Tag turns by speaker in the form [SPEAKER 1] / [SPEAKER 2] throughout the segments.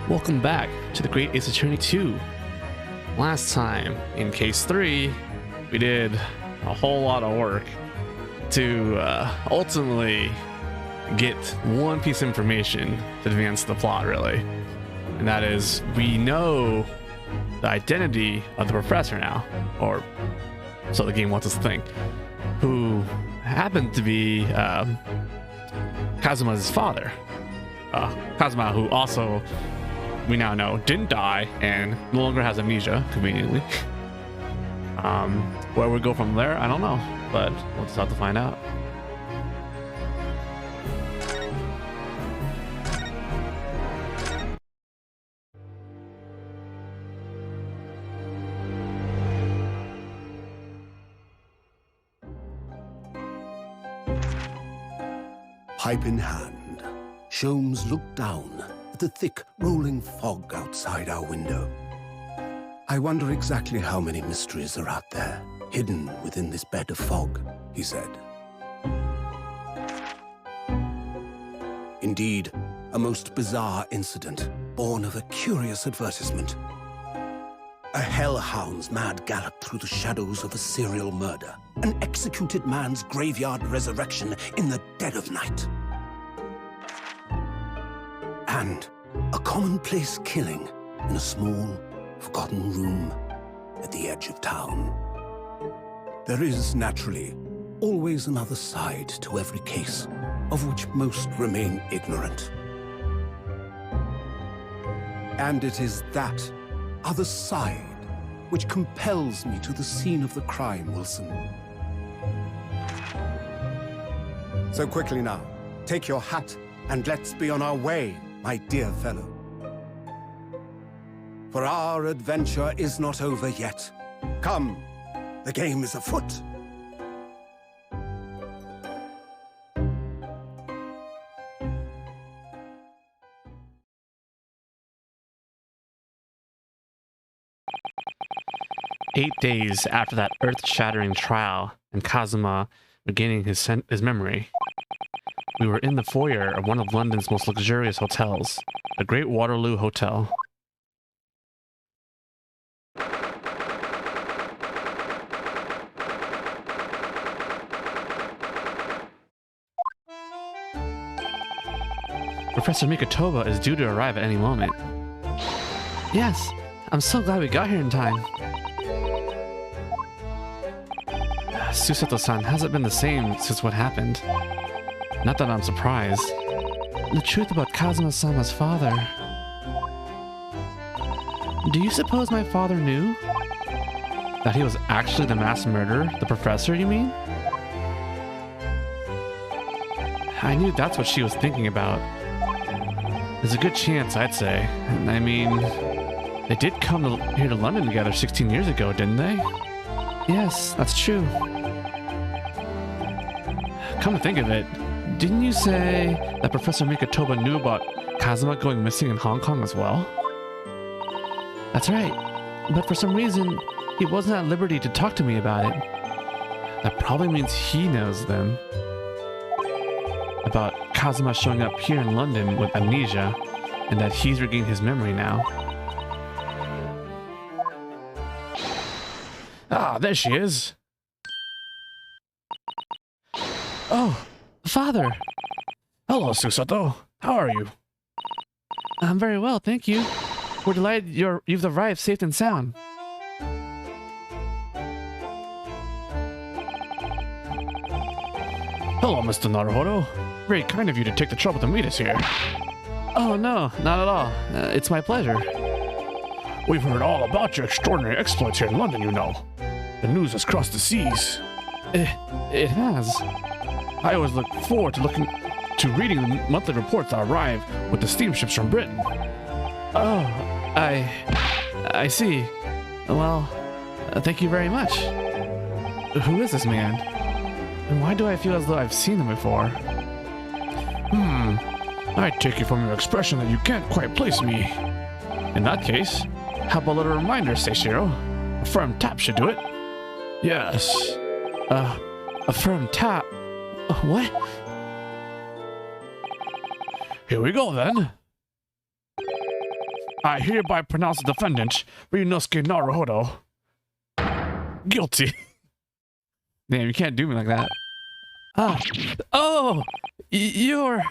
[SPEAKER 1] Welcome back to the Great Ace Attorney 2. Last time, in case 3, we did a whole lot of work to ultimately get one piece of information to advance the plot, really. And that is, we know the identity of the professor now, or so the game wants us to think, who happened to be Kazuma's father. Kazuma, who also, we now know, didn't die and no longer has amnesia, conveniently. Where we go from there, I don't know, but we'll just have to find out.
[SPEAKER 2] Pipe in hand, Sholmes looked down at the thick, rolling fog outside our window. I wonder exactly how many mysteries are out there, hidden within this bed of fog, he said. Indeed, a most bizarre incident, born of a curious advertisement. A hellhound's mad gallop through the shadows of a serial murder. An executed man's graveyard resurrection in the dead of night. And a commonplace killing in a small, forgotten room at the edge of town. There is, naturally, always another side to every case, of which most remain ignorant. And it is that other side which compels me to the scene of the crime, Wilson. So quickly now, take your hat and let's be on our way, my dear fellow. For our adventure is not over yet. Come, the game is afoot.
[SPEAKER 1] Eight days after that earth-shattering trial and Kazuma regaining his memory, we were in the foyer of one of London's most luxurious hotels, the Great Waterloo Hotel. Professor Mikotoba is due to arrive at any moment. Yes, I'm so glad we got here in time. Susato-san hasn't been the same since what happened. Not that I'm surprised. The truth about Kazuma-sama's father. Do you suppose my father knew? That he was actually the mass murderer? The professor, you mean? I knew that's what she was thinking about. There's a good chance, I'd say. I mean, they did come here to London together 16 years ago, didn't they? Yes, that's true. Come to think of it, didn't you say that Professor Mikotoba knew about Kazuma going missing in Hong Kong as well? That's right, but for some reason, he wasn't at liberty to talk to me about it. That probably means he knows then. About Kazuma showing up here in London with amnesia, and that he's regained his memory now. Ah, there she is. Oh, Father! Hello, Susato. How are you? I'm very well, thank you. We're delighted you've arrived safe and sound. Hello, Mr. Naruhodo. Very kind of you to take the trouble to meet us here. Oh, no, not at all. It's my pleasure. We've heard all about your extraordinary exploits here in London, you know. The news has crossed the seas. It has. I always look forward to reading the monthly reports that arrive with the steamships from Britain. Oh, I see. Well, thank you very much. Who is this man? And why do I feel as though I've seen him before? I take it from your expression that you can't quite place me. In that case, how about a little reminder, Seishiro? A firm tap should do it. Yes. A firm tap? What? Here we go then. I hereby pronounce the defendant, Ryunosuke Naruhodo, guilty. Damn, you can't do me like that. Ah. Oh! You're...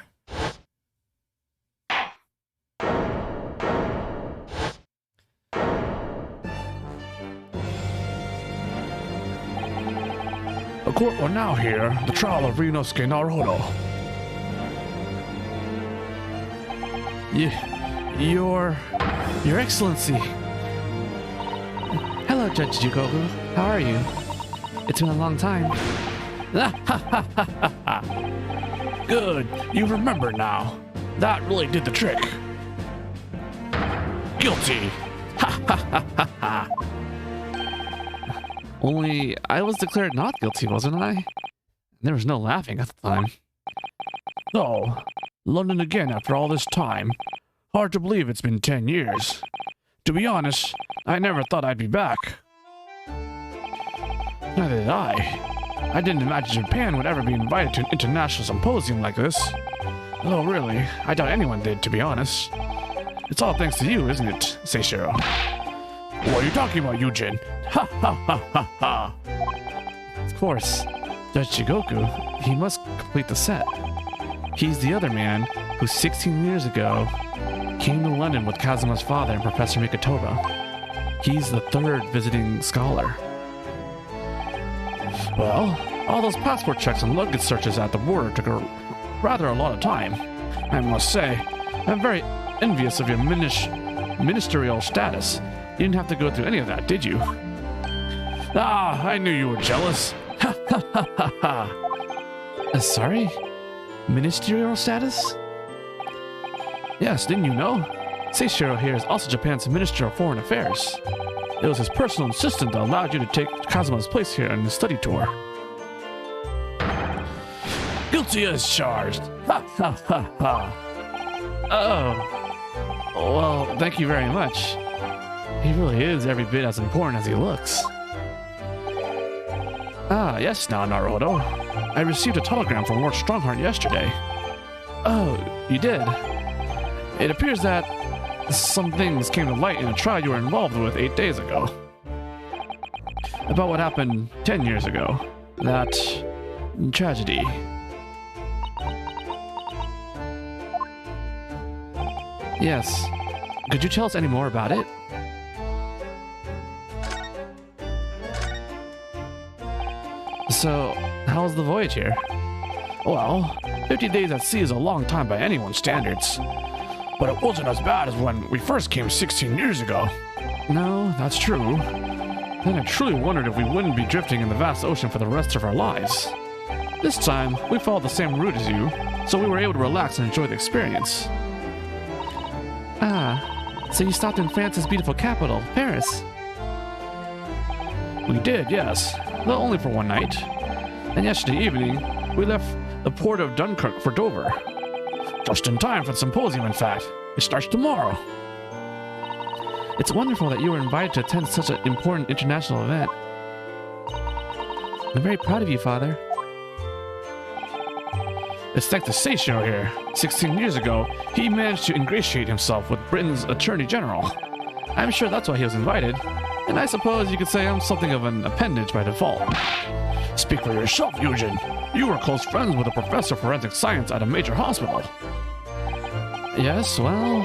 [SPEAKER 1] The court will now hear the trial of Ryunosuke Naruhodo. Your Excellency. Hello, Judge Jugoku. How are you? It's been a long time. Good. You remember now. That really did the trick. Guilty. Only I was declared not guilty, wasn't I? There was no laughing at the time.
[SPEAKER 2] So, London again after all this time. Hard to believe it's been 10 years. To be honest, I never thought I'd be back. Neither did I. I didn't imagine Japan would ever be invited to an international symposium like this. Oh, really? I doubt anyone did, to be honest. It's all thanks to you, isn't it, Seishiro? What are you talking about, Yujin? Ha ha ha ha ha!
[SPEAKER 1] Of course. Judge Shigoku, he must complete the set. He's the other man who 16 years ago came to London with Kazuma's father and Professor Mikotoba. He's the third visiting scholar.
[SPEAKER 2] Well, all those passport checks and luggage searches at the border took rather a lot of time. I must say, I'm very envious of your ministerial status. You didn't have to go through any of that, did you? Ah, I knew you were jealous. Ha ha ha ha ha.
[SPEAKER 1] Sorry? Ministerial status?
[SPEAKER 2] Yes, didn't you know?
[SPEAKER 1] Seishiro here is also Japan's Minister of Foreign Affairs.
[SPEAKER 2] It was his personal assistant that allowed you to take Kazuma's place here on the study tour. Guilty as charged. Ha ha ha ha.
[SPEAKER 1] Oh. Well, thank you very much. He really is every bit as important as he looks.
[SPEAKER 2] Ah, yes now, Naruhodo. I received a telegram from Lord Strongheart yesterday.
[SPEAKER 1] Oh, you did?
[SPEAKER 2] It appears that some things came to light in a trial you were involved with 8 days ago. About what happened 10 years ago. That tragedy.
[SPEAKER 1] Yes. Could you tell us any more about it? So, how was the voyage here?
[SPEAKER 2] Well, 50 days at sea is a long time by anyone's standards. But it wasn't as bad as when we first came 16 years ago.
[SPEAKER 1] No, that's true.
[SPEAKER 2] Then I truly wondered if we wouldn't be drifting in the vast ocean for the rest of our lives. This time, we followed the same route as you, so we were able to relax and enjoy the experience.
[SPEAKER 1] Ah, so you stopped in France's beautiful capital, Paris.
[SPEAKER 2] We did, yes, though only for one night. And yesterday evening, we left the port of Dunkirk for Dover. Just in time for the symposium, in fact. It starts tomorrow.
[SPEAKER 1] It's wonderful that you were invited to attend such an important international event. I'm very proud of you, Father.
[SPEAKER 2] It's thanks to Seishiro here. 16 years ago, he managed to ingratiate himself with Britain's Attorney General. I'm sure that's why he was invited, and I suppose you could say I'm something of an appendage by default. Speak for yourself, Eugen. You were close friends with a professor of forensic science at a major hospital.
[SPEAKER 1] Yes, well,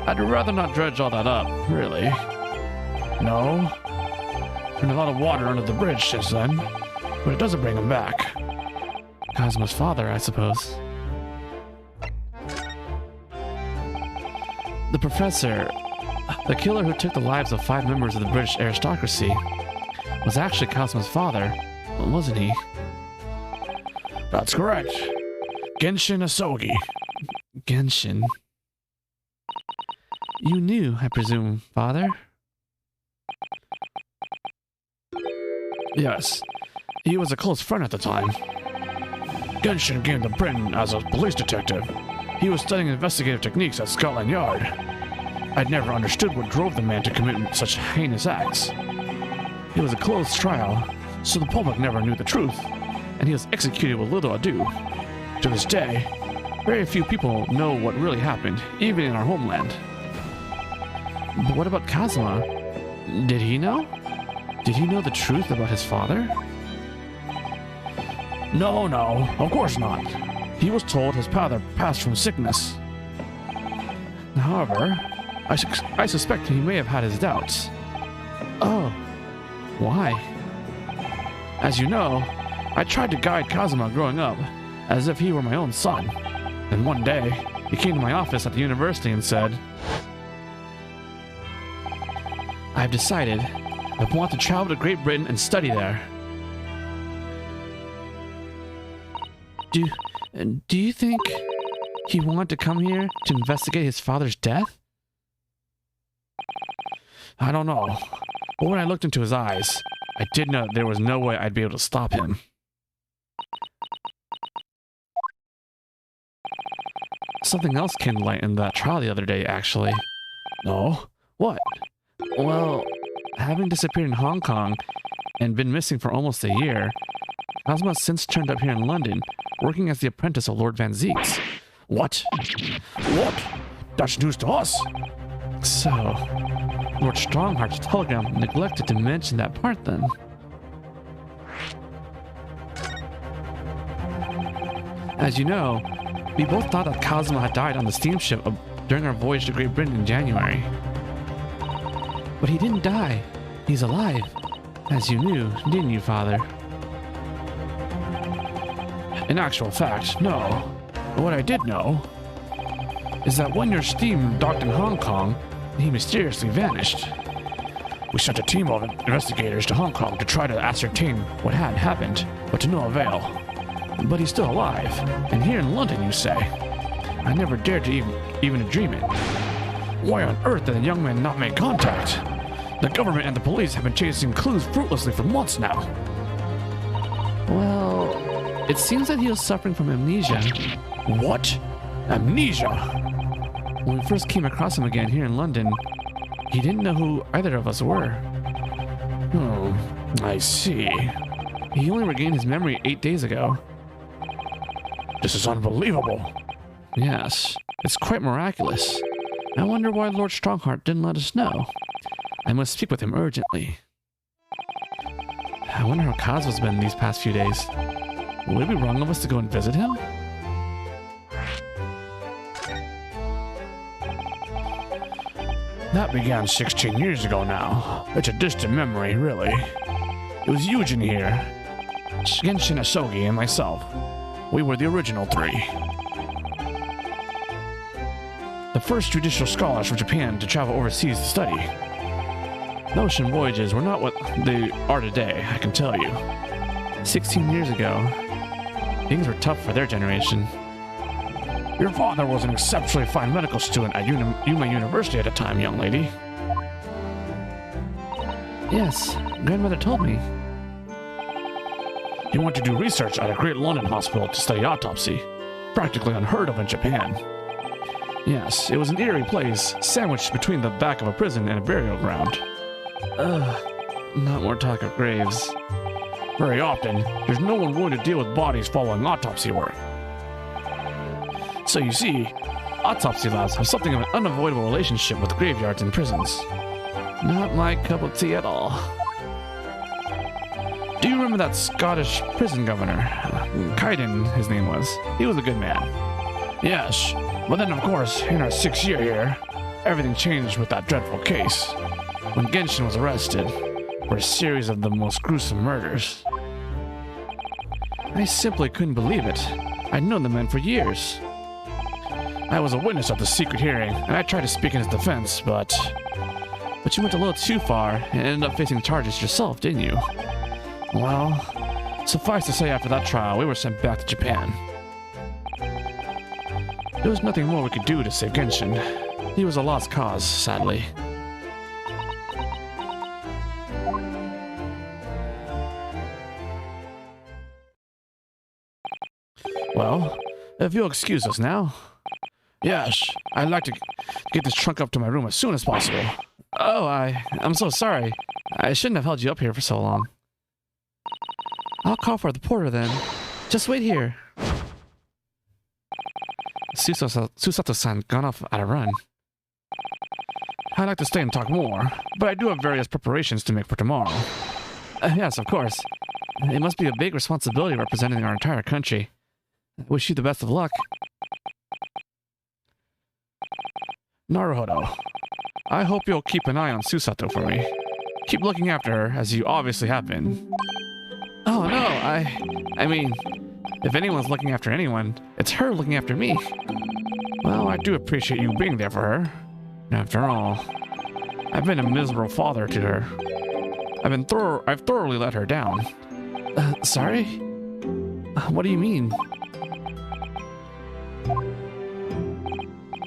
[SPEAKER 2] I'd rather not dredge all that up, really. No. Been a lot of water under the bridge since then, but it doesn't bring him back.
[SPEAKER 1] Kazuma's father, I suppose. The professor, the killer who took the lives of 5 members of the British aristocracy, was actually Kazuma's father, wasn't he?
[SPEAKER 2] That's correct. Genshin Asogi.
[SPEAKER 1] Genshin. You knew, I presume, Father?
[SPEAKER 2] Yes. He was a close friend at the time. Genshin came to Britain as a police detective. He was studying investigative techniques at Scotland Yard. I'd never understood what drove the man to commit such heinous acts. It was a closed trial, so the public never knew the truth, and he was executed with little ado. To this day, very few people know what really happened, even in our homeland.
[SPEAKER 1] But what about Kazuma? Did he know? Did he know the truth about his father? No, of course not. He was told his father passed from sickness. However, I suspect he may have had his doubts. Oh, why? As you know, I tried to guide Kazuma growing up, as if he were my own son. And one day, he came to my office at the university and said, I've decided I want to travel to Great Britain and study there. Do you think he wanted to come here to investigate his father's death? I don't know. But when I looked into his eyes, I did know that there was no way I'd be able to stop him. Something else came to light in that trial the other day, actually. No? What? Well, having disappeared in Hong Kong and been missing for almost a year, Kazuma has since turned up here in London, working as the apprentice of Lord Van Zeeks. What? What? That's news to us. So, Lord Strongheart's telegram neglected to mention that part then. As you know, we both thought that Kazuma had died on the steamship during our voyage to Great Britain in January. But he didn't die. He's alive. As you knew, didn't you, Father? In actual fact, no. But what I did know is that when your steam docked in Hong Kong, he mysteriously vanished. We sent a team of investigators to Hong Kong to try to ascertain what had happened, but to no avail. But he's still alive, and here in London, you say. I never dared to even dream it. Why on earth did the young man not make contact? The government and the police have been chasing clues fruitlessly for months now. Well, it seems that he was suffering from amnesia. What? Amnesia? When we first came across him again here in London, he didn't know who either of us were. I see. He only regained his memory 8 days ago. This is unbelievable. Yes, it's quite miraculous. I wonder why Lord Strongheart didn't let us know. I must speak with him urgently. I wonder how Kazuma's been these past few days. Would it be wrong of us to go and visit him? That began 16 years ago now. It's a distant memory, really. It was Eugen here, Genshin Asogi, and myself. We were the original three. The first judicial scholars from Japan to travel overseas to study. The ocean voyages were not what they are today, I can tell you. 16 years ago, things were tough for their generation. Your father was an exceptionally fine medical student at Yuma University at the time, young lady. Yes, grandmother told me. He went to do research at a great London hospital to study autopsy, practically unheard of in Japan. Yes, it was an eerie place, sandwiched between the back of a prison and a burial ground. Not more talk of graves. Very often, there's no one willing to deal with bodies following autopsy work. So you see, autopsy labs have something of an unavoidable relationship with graveyards and prisons. Not my cup of tea at all. Do you remember that Scottish prison governor? Kaiden, his name was. He was a good man. Yes, but then of course, in our 6th year here, everything changed with that dreadful case. When Genshin was arrested for a series of the most gruesome murders. I simply couldn't believe it. I'd known the man for years. I was a witness at the secret hearing, and I tried to speak in his defense, but you went a little too far and ended up facing charges yourself, didn't you? Well, suffice to say, after that trial, we were sent back to Japan. There was nothing more we could do to save Genshin. He was a lost cause, sadly. Well, if you'll excuse us now. Yes, I'd like to get this trunk up to my room as soon as possible. Oh, I'm so sorry. I shouldn't have held you up here for so long. I'll call for the porter then. Just wait here. Susato-san gone off at a run. I'd like to stay and talk more, but I do have various preparations to make for tomorrow. Yes, of course. It must be a big responsibility representing our entire country. I wish you the best of luck. Naruhodo, I hope you'll keep an eye on Susato for me. Keep looking after her, as you obviously have been. Oh no, I mean, if anyone's looking after anyone, it's her looking after me. Well, I do appreciate you being there for her. After all, I've been a miserable father to her. I've thoroughly let her down. Sorry? What do you mean?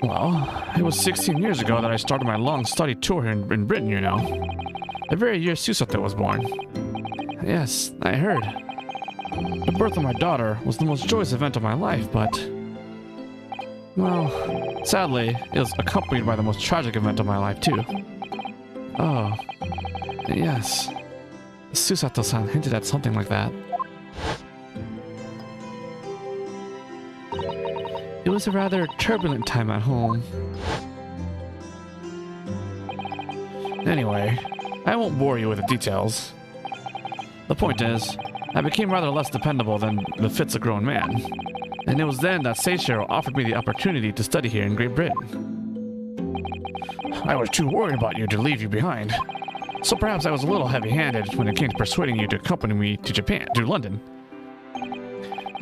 [SPEAKER 1] Well, it was 16 years ago that I started my long study tour here in Britain, you know. The very year Susato was born. Yes, I heard. The birth of my daughter was the most joyous event of my life, but... well, sadly, it was accompanied by the most tragic event of my life, too. Oh, yes. Susato-san hinted at something like that. It was a rather turbulent time at home. Anyway, I won't bore you with the details. The point is, I became rather less dependable than befits a grown man. And it was then that Seishiro offered me the opportunity to study here in Great Britain. I was too worried about you to leave you behind. So perhaps I was a little heavy-handed when it came to persuading you to accompany me to Japan, to London.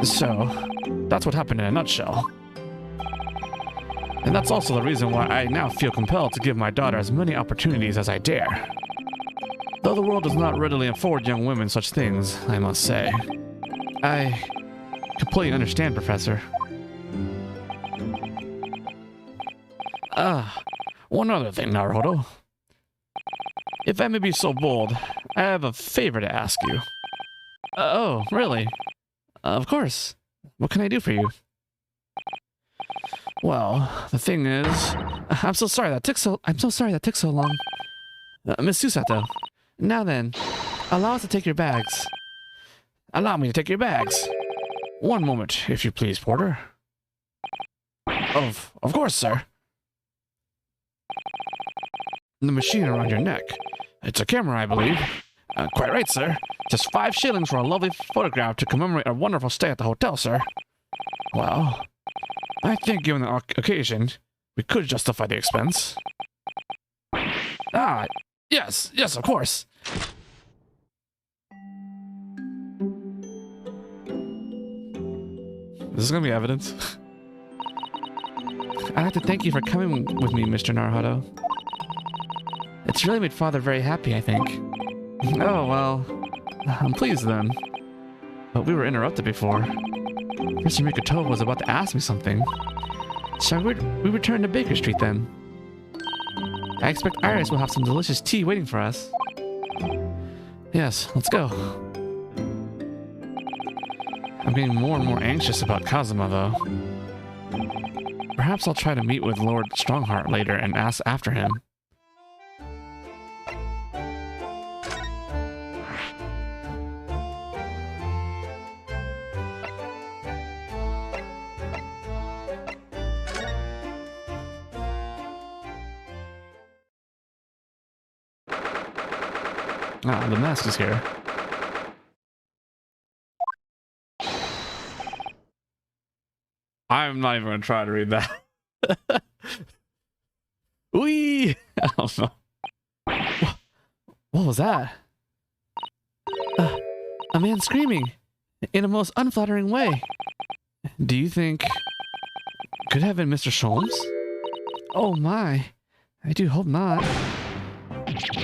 [SPEAKER 1] So, that's what happened in a nutshell. And that's also the reason why I now feel compelled to give my daughter as many opportunities as I dare. Though the world does not readily afford young women such things, I must say. I completely understand, Professor. One other thing, Naruhodo. If I may be so bold, I have a favor to ask you. Oh, really? Of course. What can I do for you? Well, the thing is, I'm so sorry that took so long. Miss Susato, now then, allow us to take your bags. Allow me to take your bags. One moment, if you please, Porter. Of course, sir. The machine around your neck. It's a camera, I believe. Quite right, sir. Just 5 shillings for a lovely photograph to commemorate our wonderful stay at the hotel, sir. Well, I think given the occasion, we could justify the expense. Yes, of course. This is gonna be evidence. I'd like to thank you for coming with me, Mr. Naruhodo. It's really made Father very happy, I think. Oh, well, I'm pleased then. But we were interrupted before. Mr. Mikoto was about to ask me something. Shall we return to Baker Street then? I expect Iris will have some delicious tea waiting for us. Yes, let's go. I'm getting more and more anxious about Kazuma, though. Perhaps I'll try to meet with Lord Strongheart later and ask after him. Ah, the mask is here. I'm not even gonna try to read that. Wee! I don't know. What was that? A man screaming in a most unflattering way. Do you think could have been Mr. Sholmes? Oh my! I do hope not.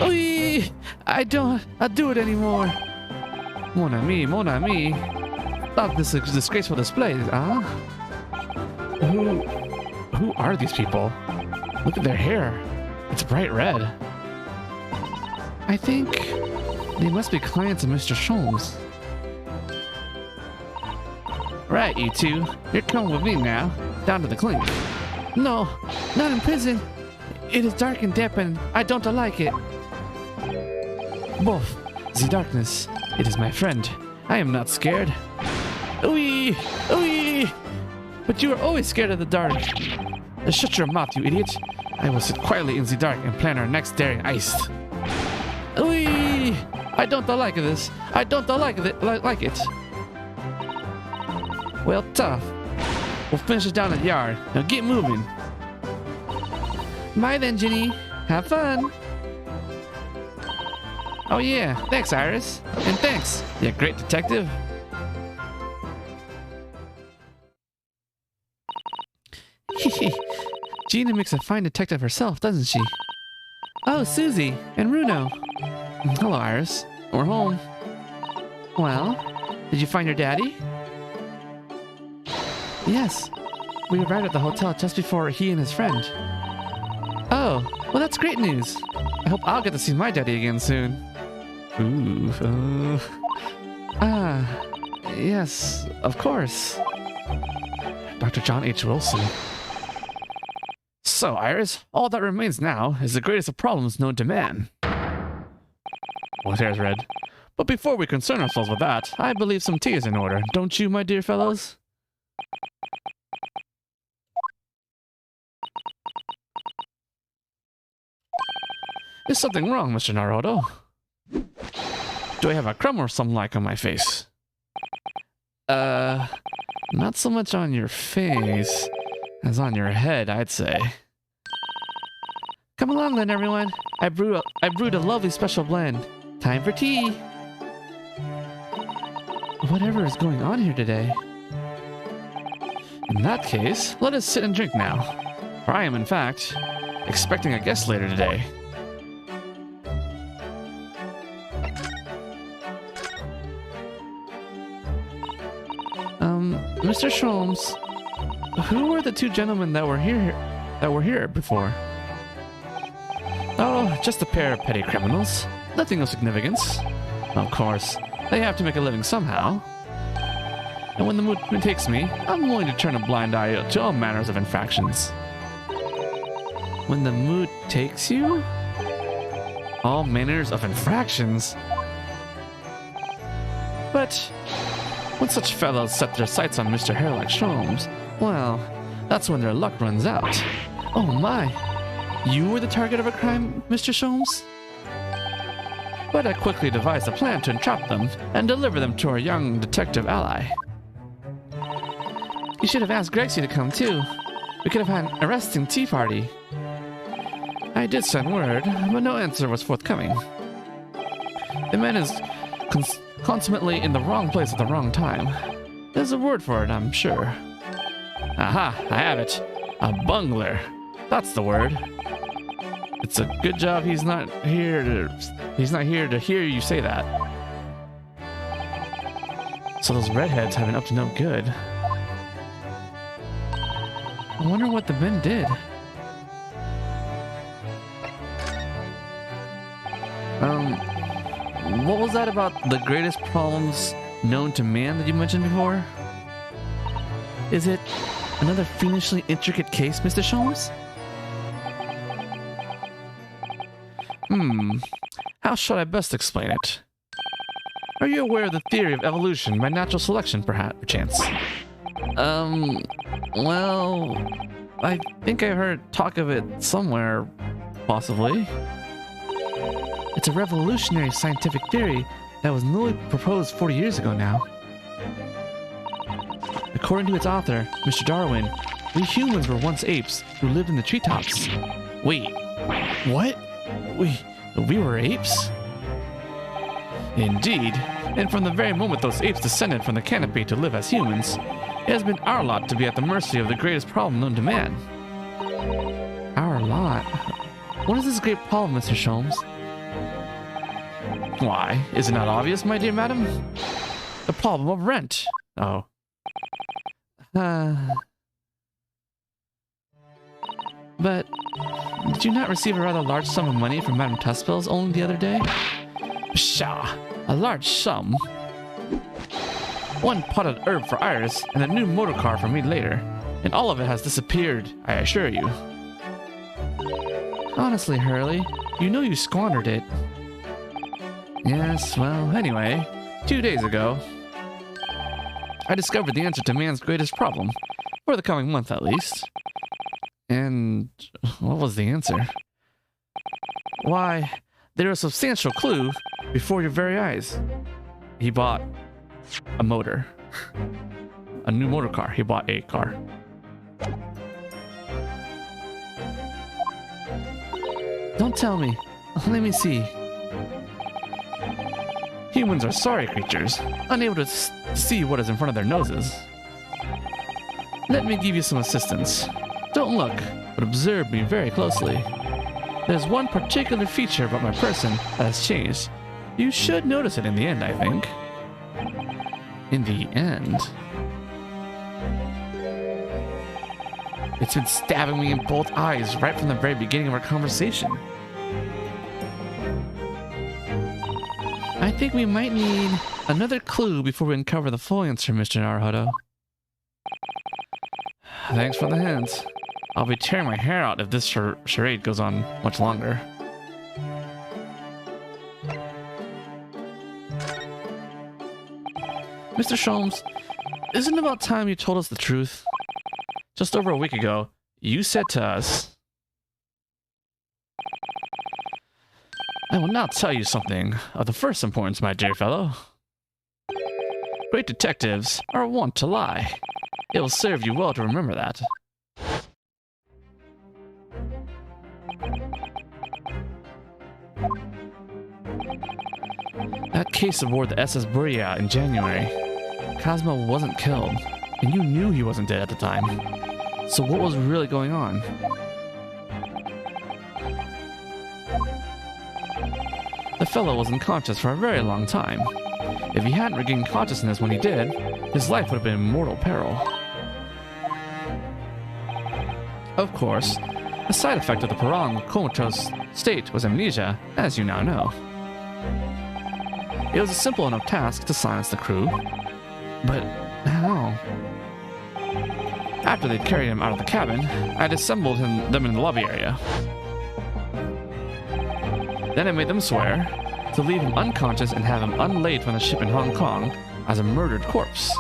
[SPEAKER 1] Wee! I don't do it anymore. Mon ami. Stop this disgraceful display, huh? Who are these people? Look at their hair. It's bright red. I think they must be clients of Mr. Sholmes. Right, you two. You're coming with me now, down to the clink. No, not in prison. It is dark and damp and I don't like it. Both, the darkness, it is my friend. I am not scared. Ooey! But you are always scared of the dark. Shut your mouth, you idiot. I will sit quietly in the dark and plan our next daring heist. Whee! I don't like this. I don't like it. Well, tough. We'll finish it down at the yard. Now get moving. Bye then, Ginny. Have fun. Oh yeah, thanks, Iris. And thanks, you great detective. Gina makes a fine detective herself, doesn't she? Oh, Susie and Runo. Hello, Iris. We're home. Well, did you find your daddy? Yes. We arrived at the hotel just before he and his friend. Oh, well that's great news. I hope I'll get to see my daddy again soon. Ooh. Yes, of course. Dr. John H. Wilson. So, Iris, all that remains now is the greatest of problems known to man. Well, there's red. But before we concern ourselves with that, I believe some tea is in order, don't you, my dear fellows? Is something wrong, Mr. Naruto? Do I have a crumb or something like on my face? Not so much on your face as on your head, I'd say. Come along then, everyone. I brewed a lovely special blend. Time for tea. Whatever is going on here today? In that case, let us sit and drink now. For I am, in fact, expecting a guest later today. Mr. Sholmes, who were the two gentlemen that were here before? Oh, just a pair of petty criminals. Nothing of significance. Of course, they have to make a living somehow. And when the mood takes me, I'm willing to turn a blind eye to all manners of infractions. When the mood takes you? All manners of infractions? But when such fellows set their sights on Mr. Hair like Sholmes, well, that's when their luck runs out. Oh my! You were the target of a crime, Mr. Sholmes? But I quickly devised a plan to entrap them and deliver them to our young detective ally. You should have asked Grexy to come too. We could have had an arresting tea party. I did send word, but no answer was forthcoming. The man is consummately in the wrong place at the wrong time. There's a word for it, I'm sure. Aha, I have it. A bungler. That's the word. It's a good job he's not here to hear you say that. So those redheads have been up to no good. I wonder what the men did. What was that about the greatest problems known to man that you mentioned before? Is it another fiendishly intricate case, Mr. Sholmes? How should I best explain it? Are you aware of the theory of evolution by natural selection, perchance? Well, I think I heard talk of it somewhere, possibly. It's a revolutionary scientific theory that was newly proposed 40 years ago now. According to its author, Mr. Darwin, we humans were once apes who lived in the treetops. Wait, what? We were apes? Indeed, and from the very moment those apes descended from the canopy to live as humans, it has been our lot to be at the mercy of the greatest problem known to man. Our lot? What is this great problem, Mr. Sholmes? Why, is it not obvious, my dear madam? The problem of rent. Oh. But did you not receive a rather large sum of money from Madame Tuspel's only the other day? Pshaw, a large sum. One potted herb for Iris and a new motor car for me later, and all of it has disappeared, I assure you. Honestly, Hurley, you know you squandered it. Yes, well, anyway, 2 days ago, I discovered the answer to man's greatest problem, for the coming month at least. And what was the answer? Why, there was a substantial clue before your very eyes. He bought a motor. A new motor car. He bought a car. Don't tell me. Let me see. Humans are sorry creatures, unable to see what is in front of their noses. Let me give you some assistance. Don't look, but observe me very closely. There's one particular feature about my person that has changed. You should notice it in the end, I think. In the end? It's been stabbing me in both eyes right from the very beginning of our conversation. I think we might need another clue before we uncover the full answer, Mr. Naruhodo. Thanks for the hint. I'll be tearing my hair out if this charade goes on much longer. Mr. Sholmes, isn't it about time you told us the truth? Just over a week ago, you said to us, I will now tell you something of the first importance, my dear fellow. Great detectives are wont to lie. It will serve you well to remember that. That case aboard the SS Buria in January, Cosmo wasn't killed, and you knew he wasn't dead at the time. So what was really going on? The fellow was unconscious for a very long time. If he hadn't regained consciousness when he did, his life would have been in mortal peril. Of course, a side effect of the prolonged comatose state was amnesia, as you now know. It was a simple enough task to silence the crew, but how? After they'd carried him out of the cabin, I'd assembled them in the lobby area. Then I made them swear to leave him unconscious and have him unlaid from the ship in Hong Kong as a murdered corpse.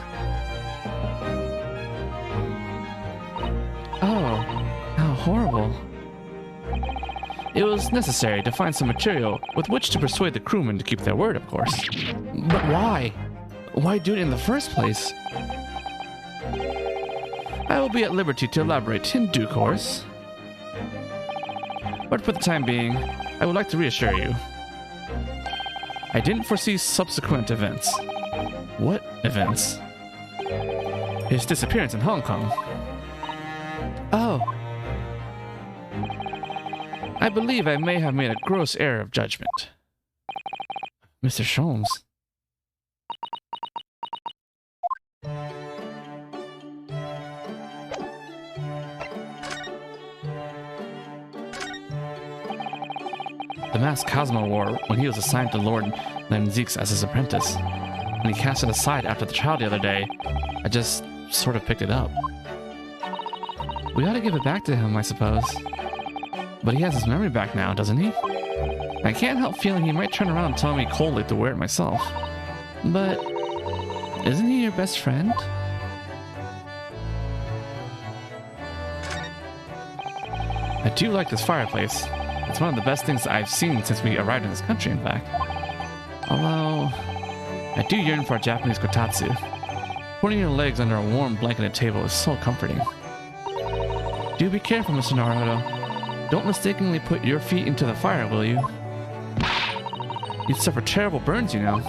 [SPEAKER 1] Oh, how horrible. It was necessary to find some material with which to persuade the crewmen to keep their word, of course. But why? Why do it in the first place? I will be at liberty to elaborate in due course. But for the time being, I would like to reassure you. I didn't foresee subsequent events. What events? His disappearance in Hong Kong. Oh. I believe I may have made a gross error of judgment. Mr. Sholmes. The mask Cosmo wore when he was assigned to Lord Lemzeeks as his apprentice. When he cast it aside after the trial the other day, I just sort of picked it up. We ought to give it back to him, I suppose. But he has his memory back now, doesn't he? I can't help feeling he might turn around and tell me coldly to wear it myself. But isn't he your best friend? I do like this fireplace. It's one of the best things I've seen since we arrived in this country, in fact. Although, I do yearn for a Japanese kotatsu. Putting your legs under a warm blanketed table is so comforting. Do be careful, Mr. Naruhodo. Don't mistakenly put your feet into the fire, will you? You'd suffer terrible burns, you know.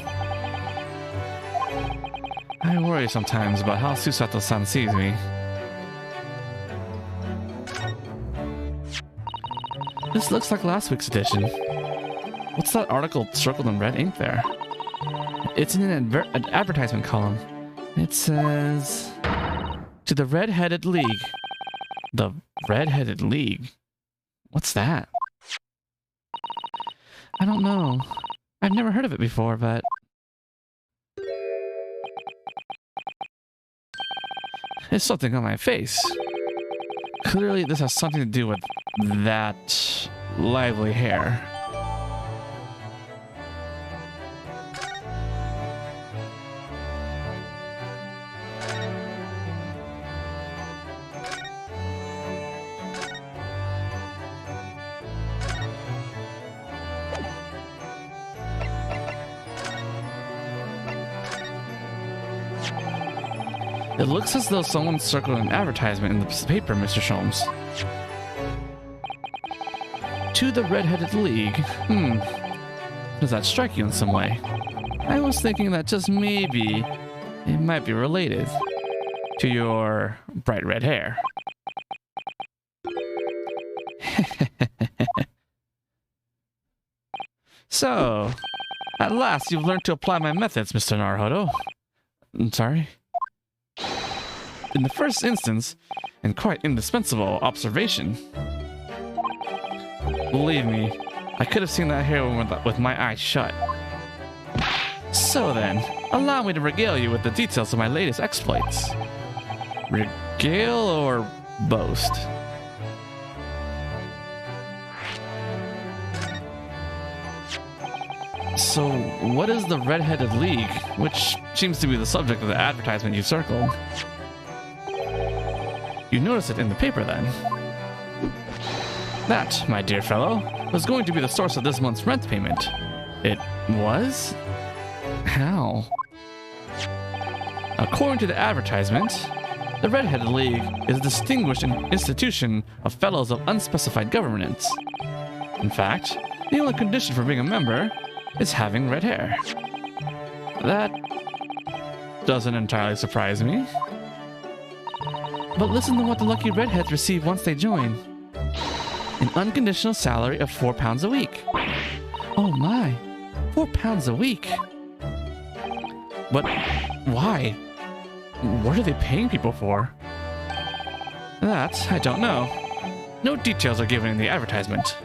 [SPEAKER 1] I worry sometimes about how Susato-san sees me. This looks like last week's edition. What's that article circled in red ink there? It's in an advertisement column. It says, "To the Red-Headed League." The Red-Headed League? What's that? I don't know. I've never heard of it before, but... There's something on my face. Clearly this has something to do with that lively hair. It looks as though someone circled an advertisement in the paper, Mr. Sholmes. To the Red-Headed League. Does that strike you in some way? I was thinking that just maybe it might be related to your bright red hair. So, at last you've learned to apply my methods, Mr. Naruhodo. I'm sorry? In the first instance, and quite indispensable observation. Believe me, I could have seen that hair with my eyes shut. So then, allow me to regale you with the details of my latest exploits. Regale or boast? So, what is the Red-Headed League, which seems to be the subject of the advertisement you circled? You noticed it in the paper then? That, my dear fellow, was going to be the source of this month's rent payment. It was? How? According to the advertisement, the Red-Headed League is a distinguished institution of fellows of unspecified governance. In fact, the only condition for being a member is having red hair. That doesn't entirely surprise me. But listen to what the lucky redheads receive once they join. An unconditional salary of £4 a week. Oh my, £4 a week. But why? What are they paying people for? That, I don't know. No details are given in the advertisement.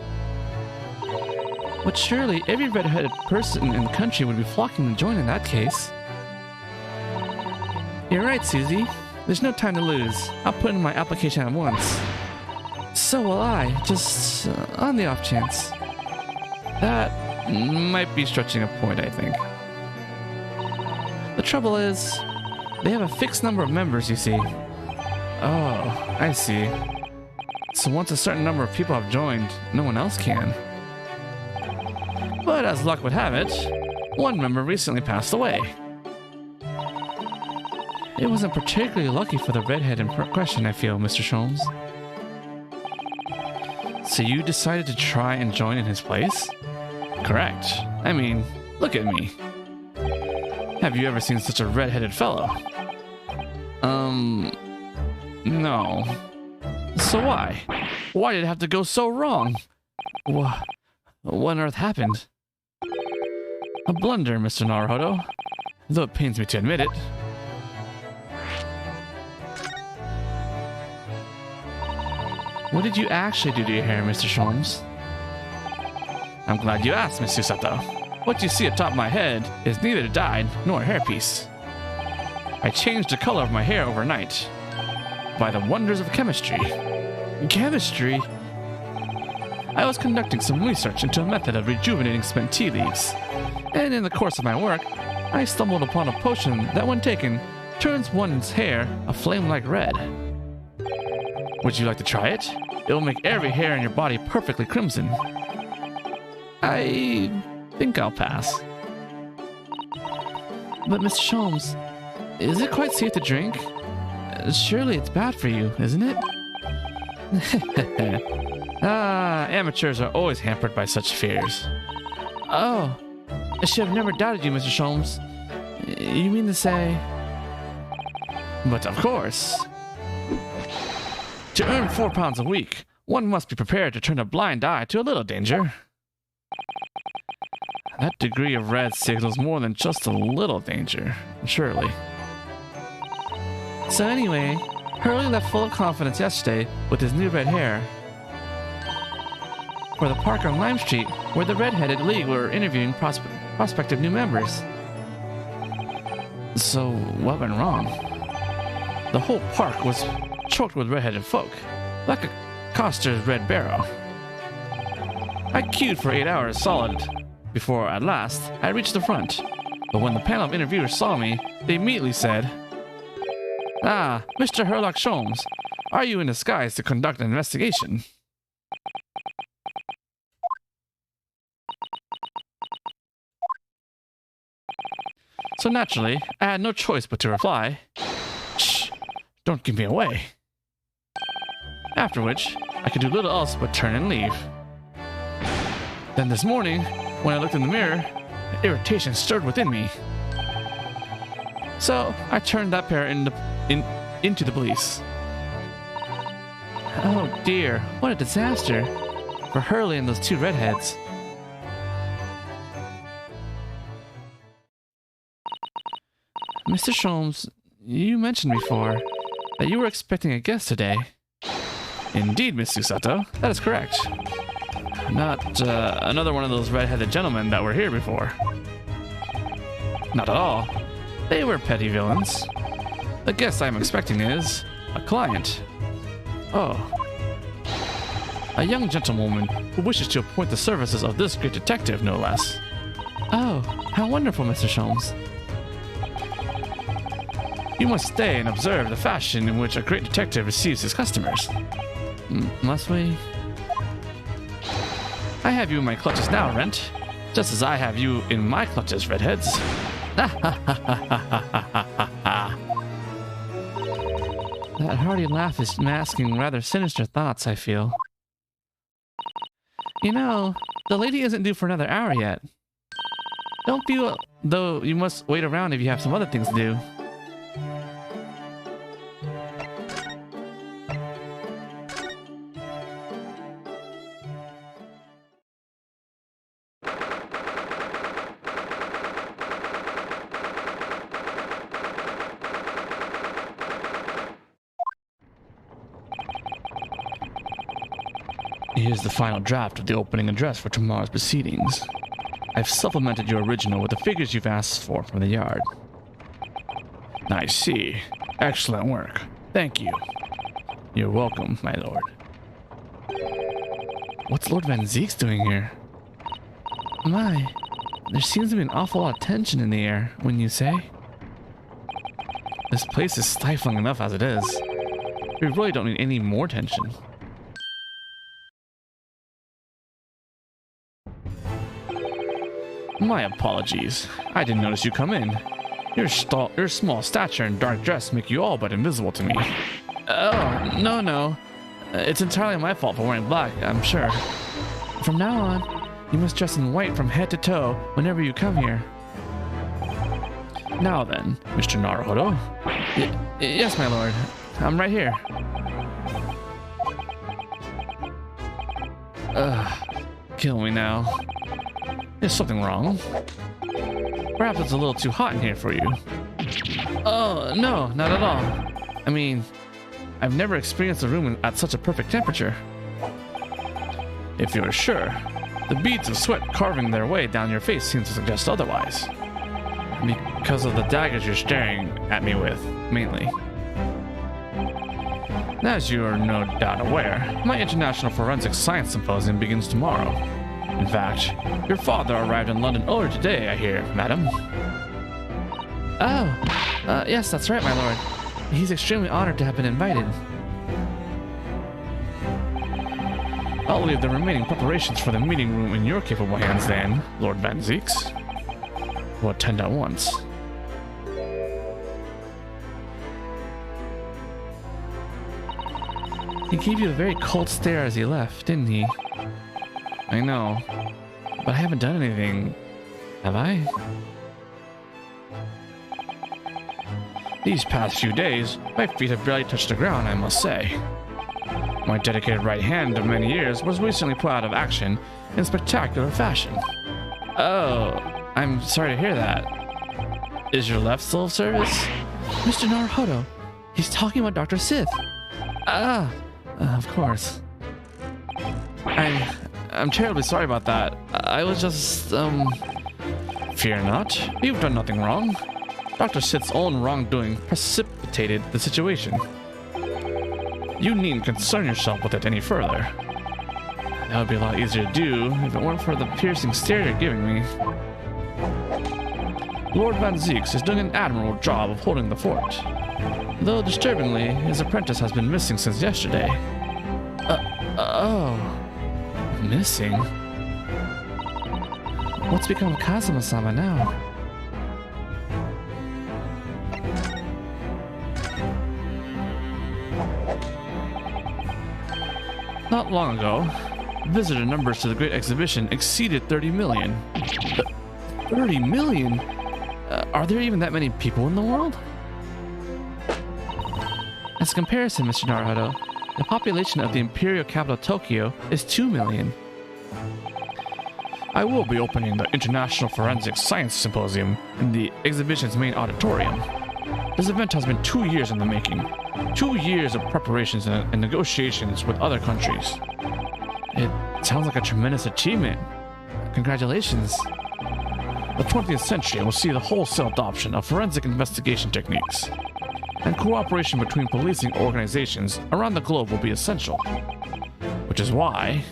[SPEAKER 1] But surely every red-headed person in the country would be flocking to join in that case. You're right, Susie. There's no time to lose. I'll put in my application at once. So will I, just on the off chance. That might be stretching a point, I think. The trouble is, they have a fixed number of members, you see. Oh, I see. So once a certain number of people have joined, no one else can. But as luck would have it, one member recently passed away. It wasn't particularly lucky for the redhead in question, I feel, Mr. Sholmes. So you decided to try and join in his place? Correct. I mean, look at me. Have you ever seen such a red-headed fellow? No. So why? Why did it have to go so wrong? What on earth happened? A blunder, Mr. Naruhodo, though it pains me to admit it. What did you actually do to your hair, Mr. Sholmes? I'm glad you asked, Miss Susato. What you see atop my head is neither dyed nor a hairpiece. I changed the color of my hair overnight by the wonders of chemistry. Chemistry? I was conducting some research into a method of rejuvenating spent tea leaves, and in the course of my work, I stumbled upon a potion that, when taken, turns one's hair a flame-like red. Would you like to try it? It will make every hair in your body perfectly crimson. I think I'll pass. But Mr. Sholmes, is it quite safe to drink? Surely it's bad for you, isn't it? Amateurs are always hampered by such fears. Oh, I should have never doubted you, Mr. Sholmes. You mean to say... But of course. To earn £4 a week, one must be prepared to turn a blind eye to a little danger. That degree of red signals more than just a little danger, surely. So anyway, Hurley left full of confidence yesterday with his new red hair for the park on Lime Street, where the Red-Headed League were interviewing prospective new members. So what went wrong? The whole park was choked with red-headed folk, like a coster's red barrow. I queued for 8 hours solid before, at last, I reached the front. But when the panel of interviewers saw me, they immediately said, "Ah, Mr. Sherlock Sholmes, are you in disguise to conduct an investigation?" So naturally, I had no choice but to reply, "Shh, Don't give me away. After which, I could do little else but turn and leave. Then this morning, when I looked in the mirror, irritation stirred within me. So, I turned that pair into the police. Oh dear, what a disaster for Hurley and those two redheads. Mr. Sholmes, you mentioned before that you were expecting a guest today. Indeed, Miss Susato, that is correct. Not another one of those red-headed gentlemen that were here before. Not at all. They were petty villains. The guest I'm expecting is a client. Oh. A young gentlewoman who wishes to appoint the services of this great detective, no less. Oh, how wonderful, Mr. Sholmes. You must stay and observe the fashion in which a great detective receives his customers. Must we? I have you in my clutches now, Rent. Just as I have you in my clutches, redheads. That hearty laugh is masking rather sinister thoughts, I feel. You know, the lady isn't due for another hour yet. Don't feel though you must wait around if you have some other things to do. Here's the final draft of the opening address for tomorrow's proceedings. I've supplemented your original with the figures you've asked for from the yard. I see. Excellent work. Thank you. You're welcome, my lord. What's Lord Van Zeek's doing here? My, there seems to be an awful lot of tension in the air, wouldn't you say? This place is stifling enough as it is. We really don't need any more tension. My apologies. I didn't notice you come in. Your small stature and dark dress make you all but invisible to me. Oh, no. It's entirely my fault for wearing black, I'm sure. From now on, you must dress in white from head to toe whenever you come here. Now then, Mr. Naruhodo. Yes, my lord. I'm right here. Kill me now. Is something wrong? Perhaps it's a little too hot in here for you. Oh, no, not at all. I mean, I've never experienced a room at such a perfect temperature. If you're sure, the beads of sweat carving their way down your face seem to suggest otherwise. Because of the daggers you're staring at me with, mainly. As you are no doubt aware, my International Forensic Science Symposium begins tomorrow. In fact, your father arrived in London earlier today, I hear, madam. Oh, yes, that's right, my lord. He's extremely honored to have been invited. I'll leave the remaining preparations for the meeting room in your capable hands then, Lord Van Zeeks. We'll attend at once. He gave you a very cold stare as he left, didn't he? I know, but I haven't done anything, have I? These past few days, my feet have barely touched the ground, I must say. My dedicated right hand of many years was recently put out of action in spectacular fashion. Oh, I'm sorry to hear that. Is your left still of service? Mr. Naruhodo, he's talking about Dr. Sith. Of course. I'm terribly sorry about that. I was just, Fear not. You've done nothing wrong. Dr. Sith's own wrongdoing precipitated the situation. You needn't concern yourself with it any further. That would be a lot easier to do if it weren't for the piercing stare you're giving me. Lord Van Zeeks is doing an admirable job of holding the fort. Though disturbingly, his apprentice has been missing since yesterday. Missing? What's become of Kazuma-sama now? Not long ago, visitor numbers to the Great Exhibition exceeded 30 million. 30 million? Are there even that many people in the world? As a comparison, Mr. Naruhodo, the population of the imperial capital Tokyo is 2 million. I will be opening the International Forensic Science Symposium in the exhibition's main auditorium. This event has been 2 years in the making. 2 years of preparations and negotiations with other countries. It sounds like a tremendous achievement. Congratulations. The 20th century will see the wholesale adoption of forensic investigation techniques, and cooperation between policing organizations around the globe will be essential. Which is why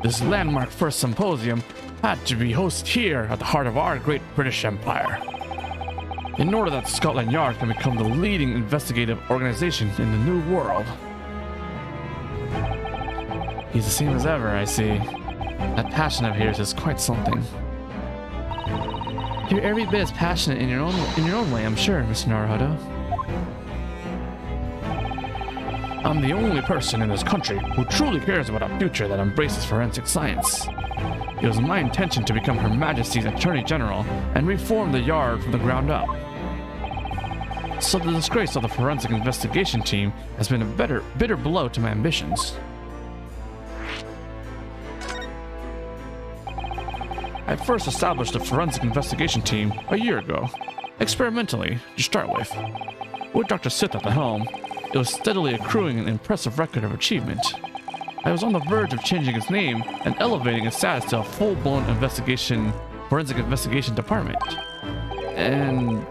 [SPEAKER 1] this landmark first symposium had to be hosted here at the heart of our great British Empire, in order that Scotland Yard can become the leading investigative organization in the New World. He's the same as ever, I see. That passion of his is quite something. You're every bit as passionate in your own way, I'm sure, Mr. Naruhodo. I'm the only person in this country who truly cares about a future that embraces forensic science. It was my intention to become Her Majesty's Attorney General and reform the Yard from the ground up. So the disgrace of the forensic investigation team has been a bitter blow to my ambitions. I first established the forensic investigation team a year ago, experimentally, to start with. With Dr. Sith at the helm, it was steadily accruing an impressive record of achievement. I was on the verge of changing its name and elevating its status to a full-blown forensic investigation department. And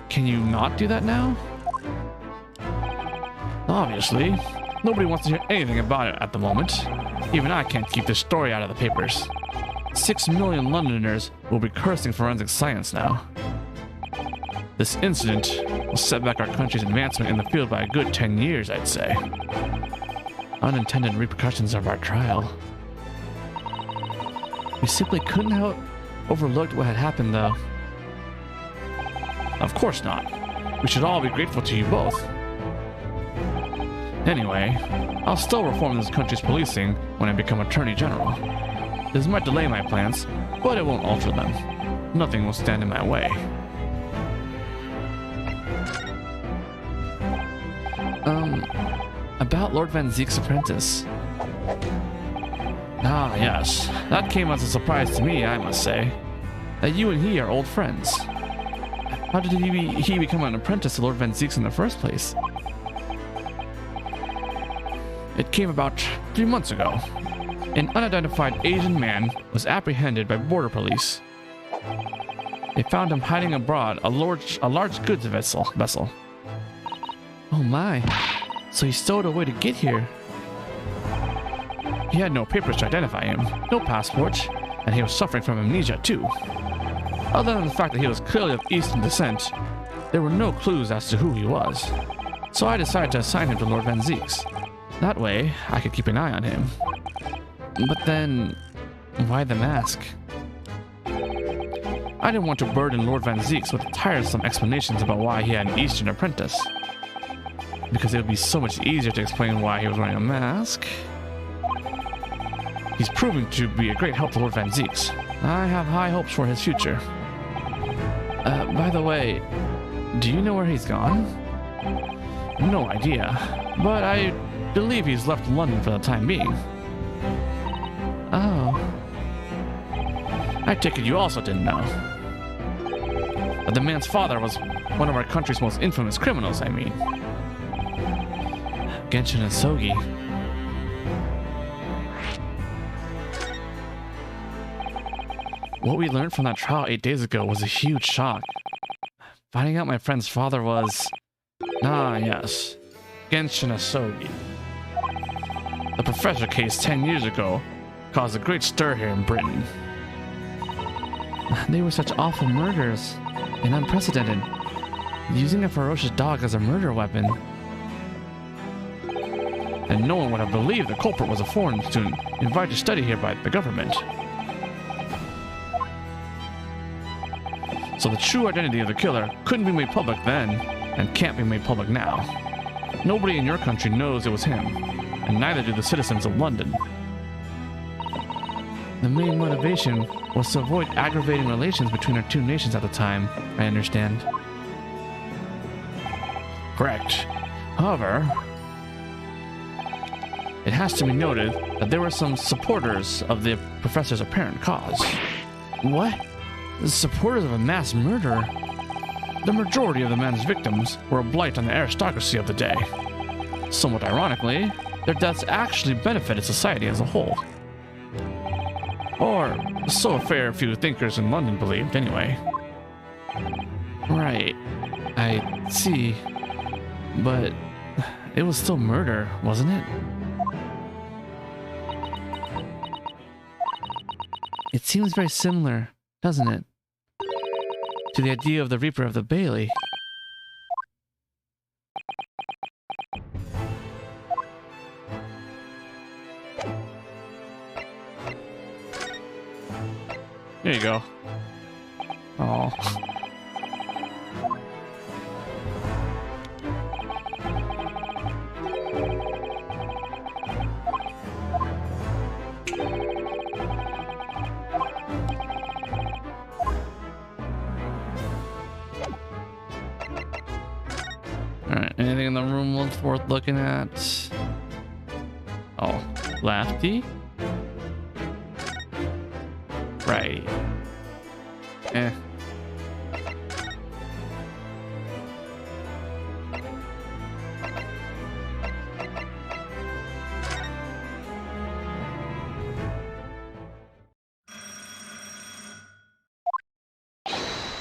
[SPEAKER 1] can you not do that now? Obviously, nobody wants to hear anything about it at the moment. Even I can't keep this story out of the papers. 6 million Londoners will be cursing forensic science now. This incident will set back our country's advancement in the field by a good 10 years, I'd say. Unintended repercussions of our trial. We simply couldn't have overlooked what had happened, though. Of course not. We should all be grateful to you both. Anyway, I'll still reform this country's policing when I become Attorney General. This might delay my plans, but it won't alter them. Nothing will stand in my way. About Lord Van Zeek's apprentice. Ah, yes. That came as a surprise to me, I must say. That you and he are old friends. How did he become an apprentice to Lord Van Zeek's in the first place? It came about 3 months ago. An unidentified Asian man was apprehended by border police. They found him hiding abroad a large goods vessel. Oh my. So he stowed away to get here. He had no papers to identify him, no passport, and he was suffering from amnesia too. Other than the fact that he was clearly of Eastern descent, there were no clues as to who he was. So I decided to assign him to Lord Van Zeek's. That way, I could keep an eye on him. But then, why the mask? I didn't want to burden Lord Van Zeek's with tiresome explanations about why he had an Eastern apprentice, because it would be so much easier to explain why he was wearing a mask. He's proving to be a great help to Lord Van Zeek's. I have high hopes for his future. By the way, do you know where he's gone? No idea, but I believe he's left London for the time being. Oh. I take it you also didn't know. That the man's father was one of our country's most infamous criminals, I mean. Genshin and Sogi. What we learned from that trial 8 days ago was a huge shock. Finding out my friend's father was... Ah, yes. Genshin Asogi. The professor case 10 years ago caused a great stir here in Britain. They were such awful murders, and unprecedented. Using a ferocious dog as a murder weapon. And no one would have believed the culprit was a foreign student invited to study here by the government. So the true identity of the killer couldn't be made public then, and can't be made public now. Nobody in your country knows it was him. and neither do the citizens of London. The main motivation was to avoid aggravating relations between our two nations at the time, I understand. Correct. However, it has to be noted that there were some supporters of the professor's apparent cause. What? The supporters of a mass murder? The majority of the man's victims were a blight on the aristocracy of the day. Somewhat ironically, their deaths actually benefited society as a whole. Or, so a fair few thinkers in London believed, anyway. Right. I see. But it was still murder, wasn't it? It seems very similar, doesn't it, to the idea of the Reaper of the Bailey. There you go. Oh. Alright, anything in the room worth looking at? Oh, Lafty? Right. Eh.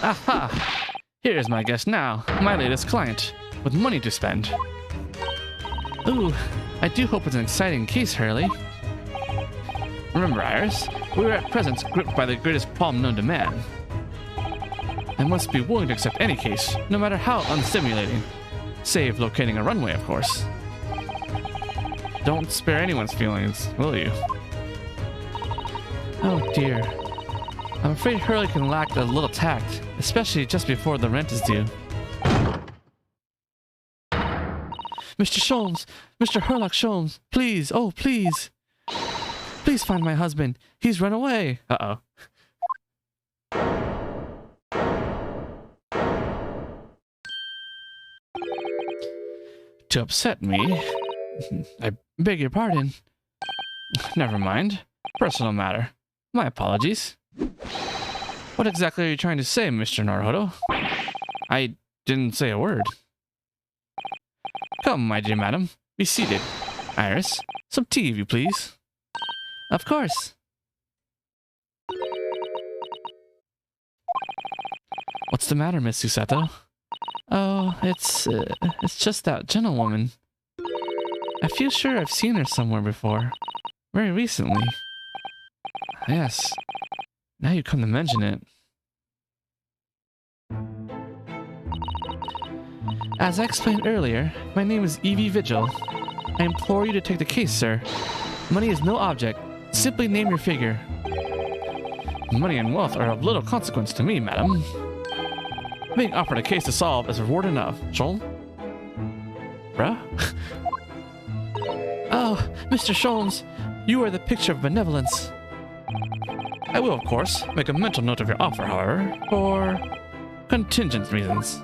[SPEAKER 1] Aha! Here's my guest now, my latest client, with money to spend. Ooh, I do hope it's an exciting case, Hurley. Remember, Iris, we are at present gripped by the greatest problem known to man. I must be willing to accept any case, no matter how unstimulating. Save locating a runway, of course. Don't spare anyone's feelings, will you? Oh dear. I'm afraid Hurley can lack a little tact, especially just before the rent is due. Mr. Sholmes! Mr. Herlock Sholmes! Please! Oh, please! Please find my husband! He's run away! Uh-oh. To upset me? I beg your pardon. Never mind. Personal matter. My apologies. What exactly are you trying to say, Mr. Naruhodo? I didn't say a word. Come, my dear madam. Be seated. Iris, some tea, if you please. Of course. What's the matter, Miss Susato? Oh, it's just that gentlewoman. I feel sure I've seen her somewhere before. Very recently. Yes. Now you come to mention it. As I explained earlier, my name is Evie Vigil. I implore you to take the case, sir. Money is no object. Simply name your figure. Money and wealth are of little consequence to me, madam. Being offered a case to solve is reward enough. Sholm? Bruh? Oh, Mr. Sholmes, you are the picture of benevolence. I will, of course, make a mental note of your offer, however, for contingent reasons.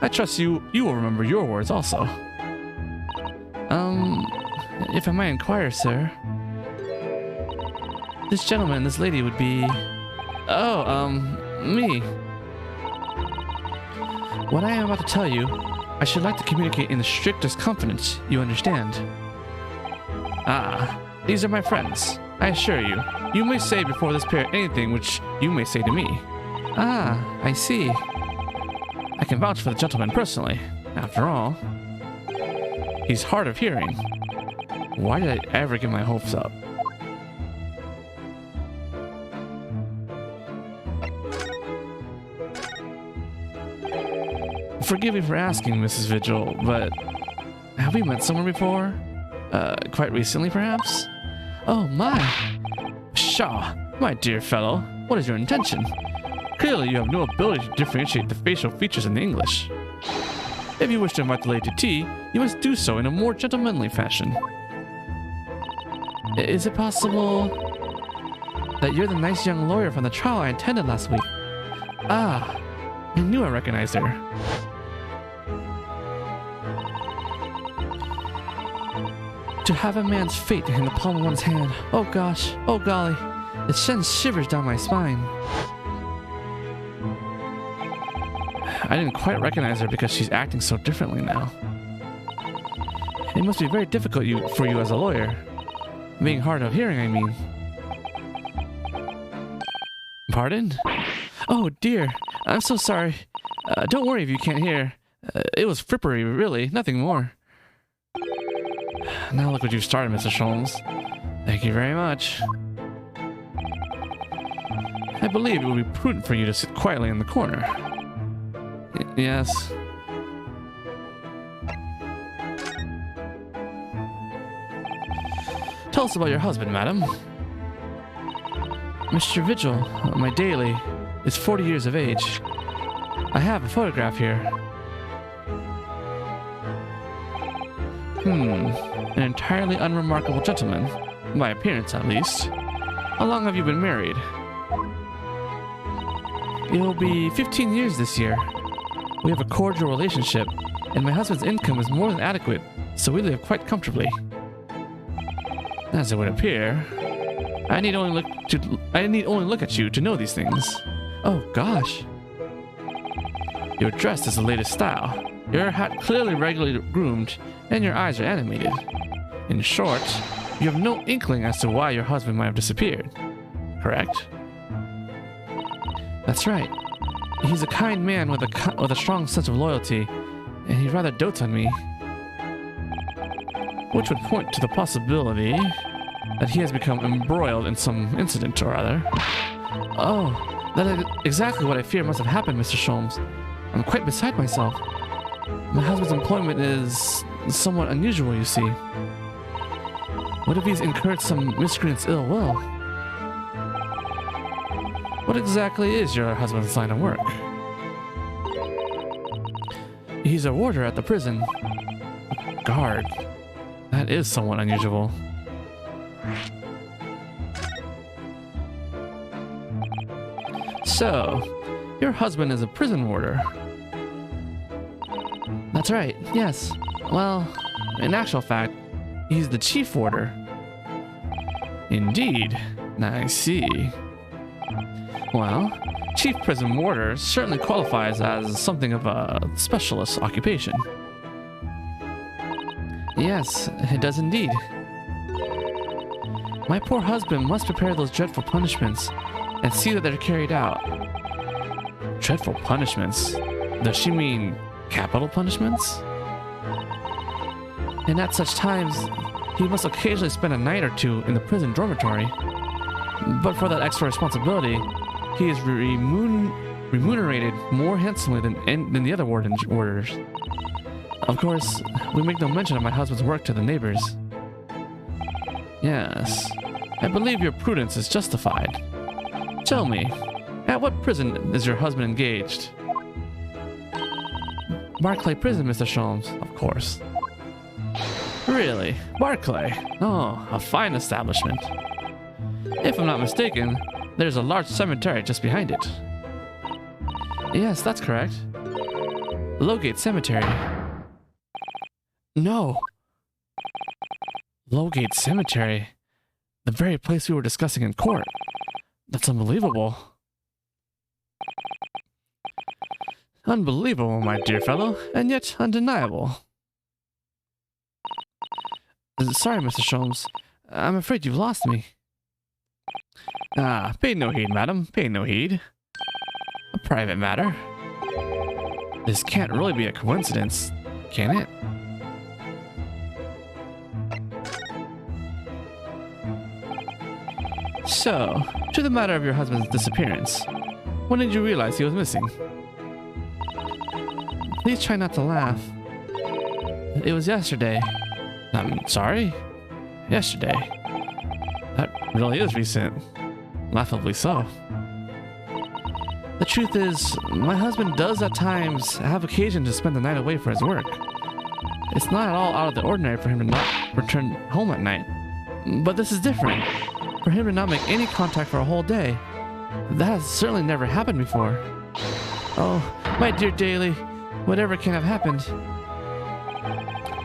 [SPEAKER 1] I trust you will remember your words also. If I might inquire, sir. This gentleman and this lady would be... Oh, me. What I am about to tell you, I should like to communicate in the strictest confidence, you understand. Ah, these are my friends. I assure you, you may say before this pair anything which you may say to me. Ah, I see. I can vouch for the gentleman personally. After all, he's hard of hearing. Why did I ever get my hopes up? Forgive me for asking, Mrs. Vigil, but have we met somewhere before? Quite recently, perhaps? Oh, my! Pshaw! My dear fellow, what is your intention? Clearly, you have no ability to differentiate the facial features in the English. If you wish to invite the lady to tea, you must do so in a more gentlemanly fashion. Is it possible that you're the nice young lawyer from the trial I attended last week? Ah, I knew I recognized her. To have a man's fate in the palm of one's hand. Oh gosh, oh golly, it sends shivers down my spine. I didn't quite recognize her because she's acting so differently now. It must be very difficult for you as a lawyer. Being hard of hearing, I mean. Pardon? Oh dear, I'm so sorry. Don't worry if you can't hear. It was frippery, really, nothing more. Now look what you've started, Mr. Sholmes. Thank you very much. I believe it would be prudent for you to sit quietly in the corner. Yes. Tell us about your husband, madam. Mr. Vigil, my daily, is 40 years of age. I have a photograph here. An entirely unremarkable gentleman, by appearance at least. How long have you been married? It will be 15 years this year. We have a cordial relationship, and my husband's income is more than adequate, so we live quite comfortably. As it would appear, I need only look at you to know these things. Oh gosh. You're dressed as the latest style. Your hat clearly regularly groomed, and your eyes are animated. In short, you have no inkling as to why your husband might have disappeared. Correct? That's right. He's a kind man with a strong sense of loyalty, and he rather dotes on me. Which would point to the possibility that he has become embroiled in some incident or other. Oh, that is exactly what I fear must have happened, Mr. Sholmes. I'm quite beside myself. My husband's employment is somewhat unusual, you see. What if he's incurred some miscreant's ill will? What exactly is your husband's line of work? He's a warder at the prison. Guard. That is somewhat unusual. So, your husband is a prison warder. That's right, yes. Well, in actual fact, he's the chief warder. Indeed. I see. Well, chief prison warder certainly qualifies as something of a specialist occupation. Yes, it does indeed. My poor husband must prepare those dreadful punishments and see that they're carried out. Dreadful punishments? Does she mean capital punishments? And at such times, he must occasionally spend a night or two in the prison dormitory. But for that extra responsibility, he is remunerated more handsomely than the other warders. Of course, we make no mention of my husband's work to the neighbors. Yes, I believe your prudence is justified. Tell me, at what prison is your husband engaged? Barclay Prison, Mr. Sholmes, of course. Really? Barclay? Oh, a fine establishment. If I'm not mistaken, there's a large cemetery just behind it. Yes, that's correct. Lowgate Cemetery. No. Lowgate Cemetery? The very place we were discussing in court. That's unbelievable. Unbelievable, my dear fellow, and yet undeniable. Sorry, Mr. Sholmes. I'm afraid you've lost me. Ah, pay no heed, madam. Pay no heed. A private matter. This can't really be a coincidence, can it? So, to the matter of your husband's disappearance. When did you realize he was missing? Please try not to laugh. It was yesterday. I'm sorry? Yesterday. That really is recent. Laughably so. The truth is, my husband does at times have occasion to spend the night away for his work. It's not at all out of the ordinary for him to not return home at night. But this is different. For him to not make any contact for a whole day, that has certainly never happened before. Oh, my dear Daly, whatever can have happened?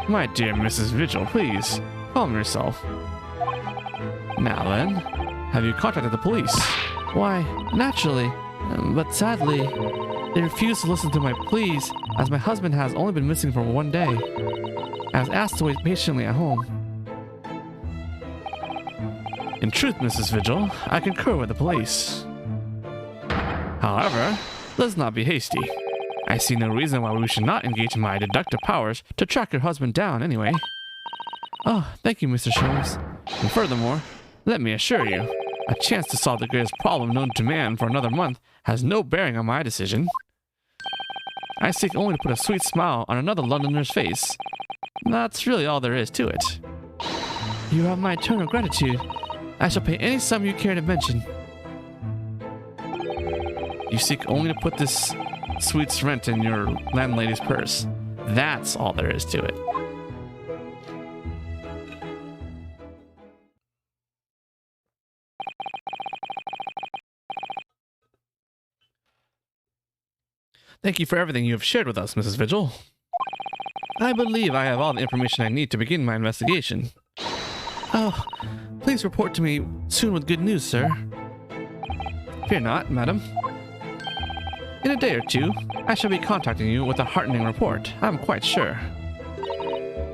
[SPEAKER 1] My dear Mrs. Vigil, please, calm yourself. Now then, have you contacted the police? Why, naturally, but sadly, they refuse to listen to my pleas as my husband has only been missing for one day. I was asked to wait patiently at home. In truth, Mrs. Vigil, I concur with the police. However, let's not be hasty. I see no reason why we should not engage my deductive powers to track your husband down anyway. Oh, thank you, Mr. Sholmes. And furthermore, let me assure you, a chance to solve the greatest problem known to man for another month has no bearing on my decision. I seek only to put a sweet smile on another Londoner's face. That's really all there is to it. You have my eternal gratitude. I shall pay any sum you care to mention. You seek only to put this sweet's rent in your landlady's purse. That's all there is to it. Thank you for everything you have shared with us, Mrs. Vigil. I believe I have all the information I need to begin my investigation. Oh, please report to me soon with good news, sir. Fear not, madam. In a day or two, I shall be contacting you with a heartening report, I'm quite sure.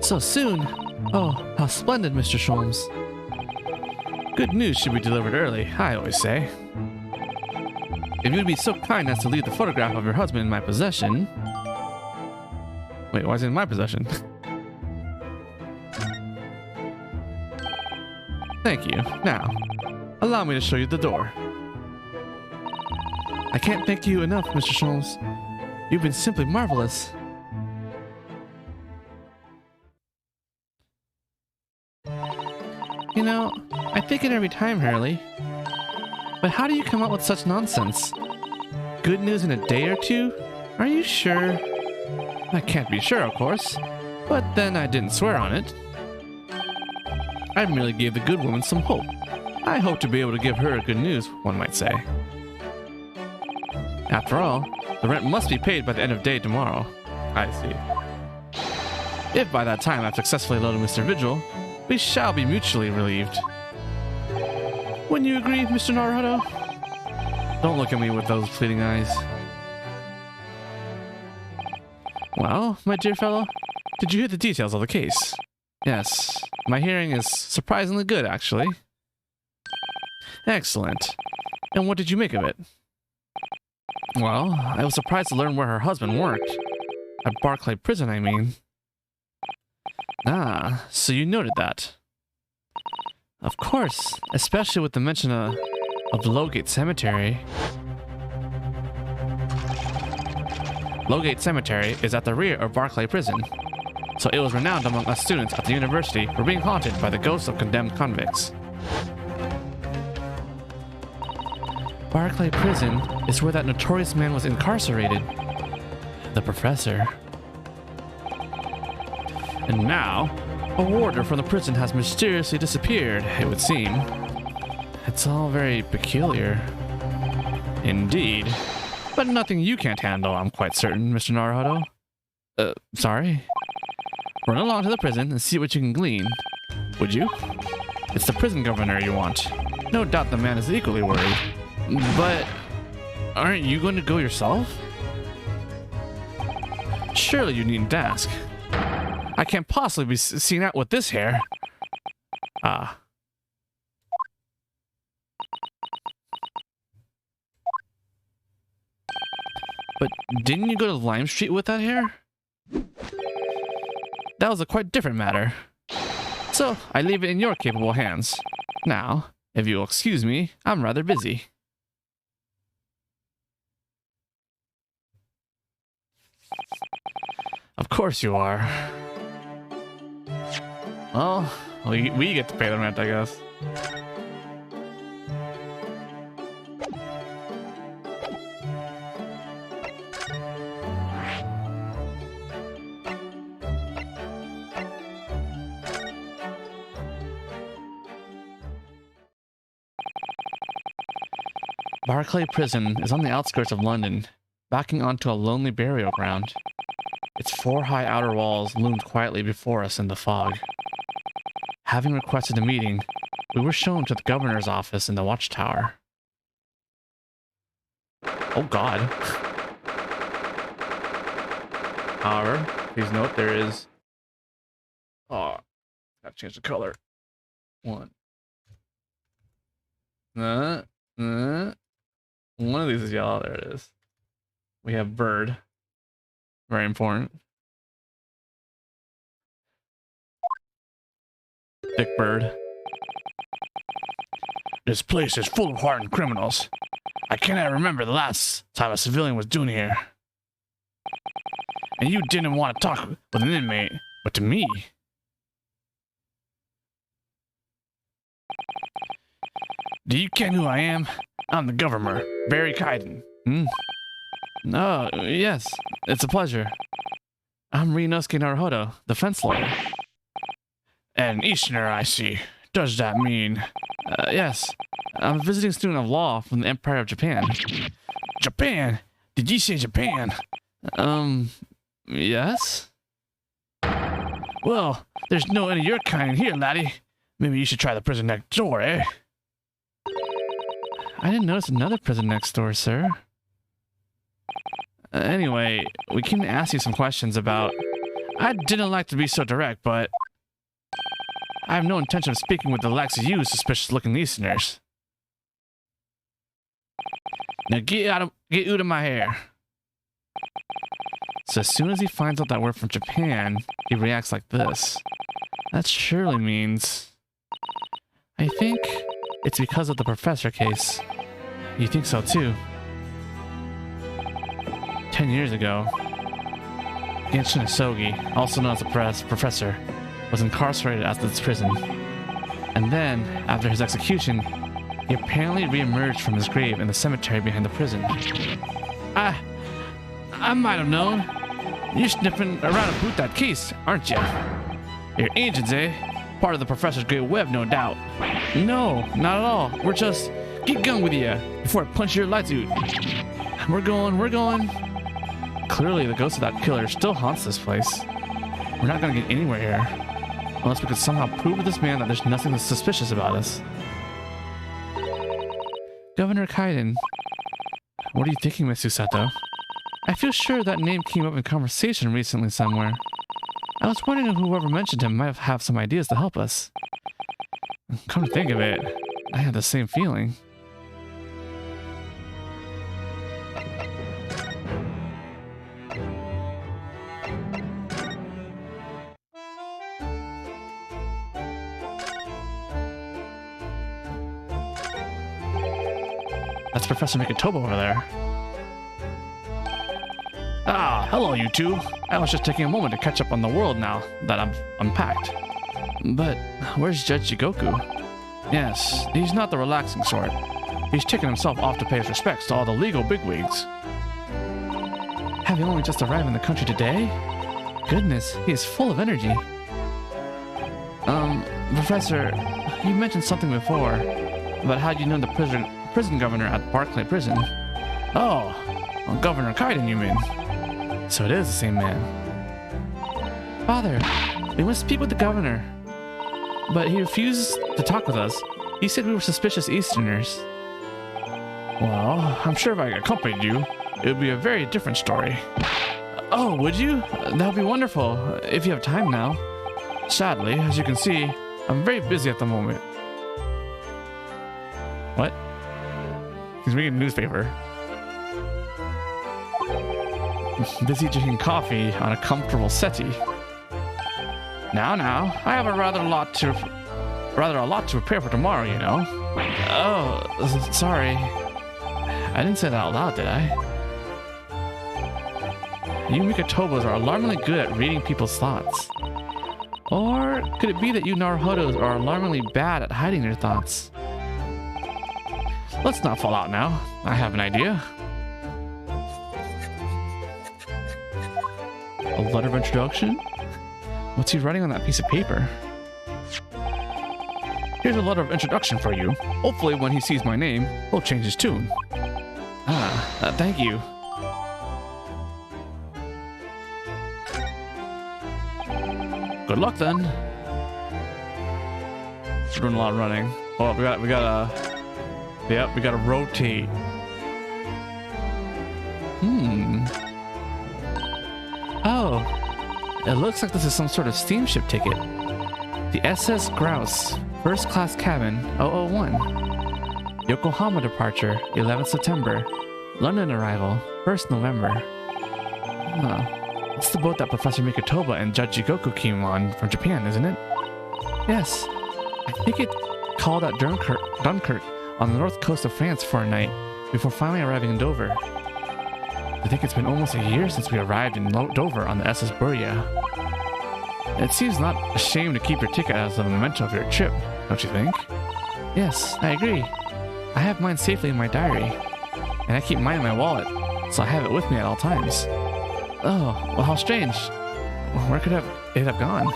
[SPEAKER 1] So soon? Oh, how splendid, Mr. Sholmes. Good news should be delivered early, I always say. If you would be so kind as to leave the photograph of your husband in my possession... Wait, why is it in my possession? Thank you. Now, allow me to show you the door. I can't thank you enough, Mr. Sholmes. You've been simply marvelous. You know, I think it every time, Hurley. But how do you come up with such nonsense? Good news in a day or two? Are you sure? I can't be sure, of course. But then I didn't swear on it. I merely gave the good woman some hope. I hope to be able to give her good news, one might say. After all, the rent must be paid by the end of day tomorrow. I see. If by that time I've successfully loaded Mr. Vigil, we shall be mutually relieved. Wouldn't you agree, Mr. Naruto? Don't look at me with those pleading eyes. Well, my dear fellow, did you hear the details of the case? Yes, my hearing is surprisingly good, actually. Excellent. And what did you make of it? Well, I was surprised to learn where her husband worked. At Barclay Prison, I mean. Ah, so you noted that. Of course, especially with the mention of Lowgate Cemetery. Lowgate Cemetery is at the rear of Barclay Prison, so it was renowned among us students at the university for being haunted by the ghosts of condemned convicts. Barclay Prison is where that notorious man was incarcerated. The professor. And now, a warder from the prison has mysteriously disappeared, it would seem. It's all very peculiar. Indeed. But nothing you can't handle, I'm quite certain, Mr. Naruto. Sorry? Run along to the prison and see what you can glean. Would you? It's the prison governor you want. No doubt the man is equally worried. But aren't you going to go yourself? Surely you needn't ask. I can't possibly be seen out with this hair. Ah. But didn't you go to Lime Street with that hair? That was a quite different matter. So, I leave it in your capable hands. Now, if you'll excuse me, I'm rather busy. Of course you are. Well, we get to pay the rent, I guess. Barclay Prison is on the outskirts of London, backing onto a lonely burial ground. Its 4 high outer walls loomed quietly before us in the fog. Having requested a meeting, we were shown to the governor's office in the watchtower. Oh God. However, please note there is... Oh, gotta change the color. One of these is yellow. There it is. We have bird. Very important. Thick bird. This place is full of hardened criminals. I cannot remember the last time a civilian was doing here. And you didn't want to talk with an inmate, but to me. Do you ken who I am? I'm the governor, Barry Kaiden. Oh, yes, it's a pleasure. I'm Ryunosuke Naruhodo, the fence lawyer. An Easterner, I see. Does that mean? Yes, I'm a visiting student of law from the Empire of Japan. Japan? Did you say Japan? Yes? Well, there's no any of your kind in here, laddie. Maybe you should try the prison next door, eh? I didn't notice another prison next door, sir. Anyway, we came to ask you some questions about... I didn't like to be so direct, but... I have no intention of speaking with the likes of you suspicious-looking Easterners. Now get out of my hair. So as soon as he finds out that we're from Japan, he reacts like this. That surely means... I think it's because of the professor case. You think so too? 10 years ago, Genshin Isogi, also known as the professor, was incarcerated at this prison. And then, after his execution, he apparently re-emerged from his grave in the cemetery behind the prison. I might have known. You're sniffing around about that case, aren't you? You're agents, eh? Part of the professor's great web, no doubt. No, not at all. We're just... Get going with you before I punch your lights out. We're going. Clearly, the ghost of that killer still haunts this place. We're not gonna get anywhere here. Unless we could somehow prove to this man that there's nothing suspicious about us. Governor Kaiden. What are you thinking, Miss Susato? I feel sure that name came up in conversation recently somewhere. I was wondering if whoever mentioned him might have some ideas to help us. Come to think of it, I had the same feeling. That's Professor Mikitoba over there. Ah, hello you two. I was just taking a moment to catch up on the world now that I've unpacked. But where's Judge Jigoku? Yes, he's not the relaxing sort. He's taken himself off to pay his respects to all the legal bigwigs. Having only just arrived in the country today? Goodness, he is full of energy. Professor, you mentioned something before about how you know the prison governor at Barclay Prison. Oh, well, Governor Kaiden, you mean? So it is the same man. Father, we must speak with the governor. But he refused to talk with us. He said we were suspicious Easterners. Well, I'm sure if I accompanied you, it would be a very different story. Oh, would you? That would be wonderful, if you have time now. Sadly, as you can see, I'm very busy at the moment. What? He's reading a newspaper. Busy drinking coffee on a comfortable settee. Now, I have a rather a lot to prepare for tomorrow, you know. Oh, sorry. I didn't say that out loud, did I? You Mikitobas are alarmingly good at reading people's thoughts. Or could it be that you Naruhodos are alarmingly bad at hiding your thoughts? Let's not fall out now. I have an idea. A letter of introduction? What's he writing on that piece of paper? Here's a letter of introduction for you. Hopefully when he sees my name, he'll change his tune. Thank you. Good luck then. We're doing a lot of running. Oh, we gotta rotate. Oh, it looks like this is some sort of steamship ticket. The SS Grouse, first class cabin 001. Yokohama departure, 11th September. London arrival, 1st November. It's the boat that Professor Mikotoba and Judge Jigoku came on from Japan, isn't it? Yes. I think it called at Dunkirk on the north coast of France for a night before finally arriving in Dover. I think it's been almost a year since we arrived in Dover on the SS Buria. It seems not a shame to keep your ticket as a memento of your trip, don't you think? Yes, I agree. I have mine safely in my diary, and I keep mine in my wallet, so I have it with me at all times. Oh, well, how strange. Where could it have gone?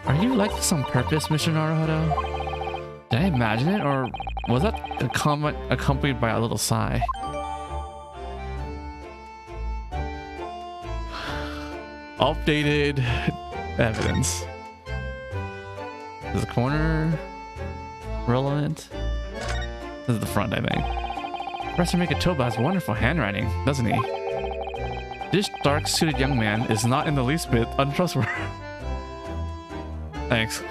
[SPEAKER 1] Are you like this on purpose, Mr. Naruhodo? Did I imagine it, or was that a comment accompanied by a little sigh? Updated evidence. Is the corner relevant? This is the front, I think. Professor Mikotoba has wonderful handwriting, doesn't he? This dark-suited young man is not in the least bit untrustworthy. Thanks.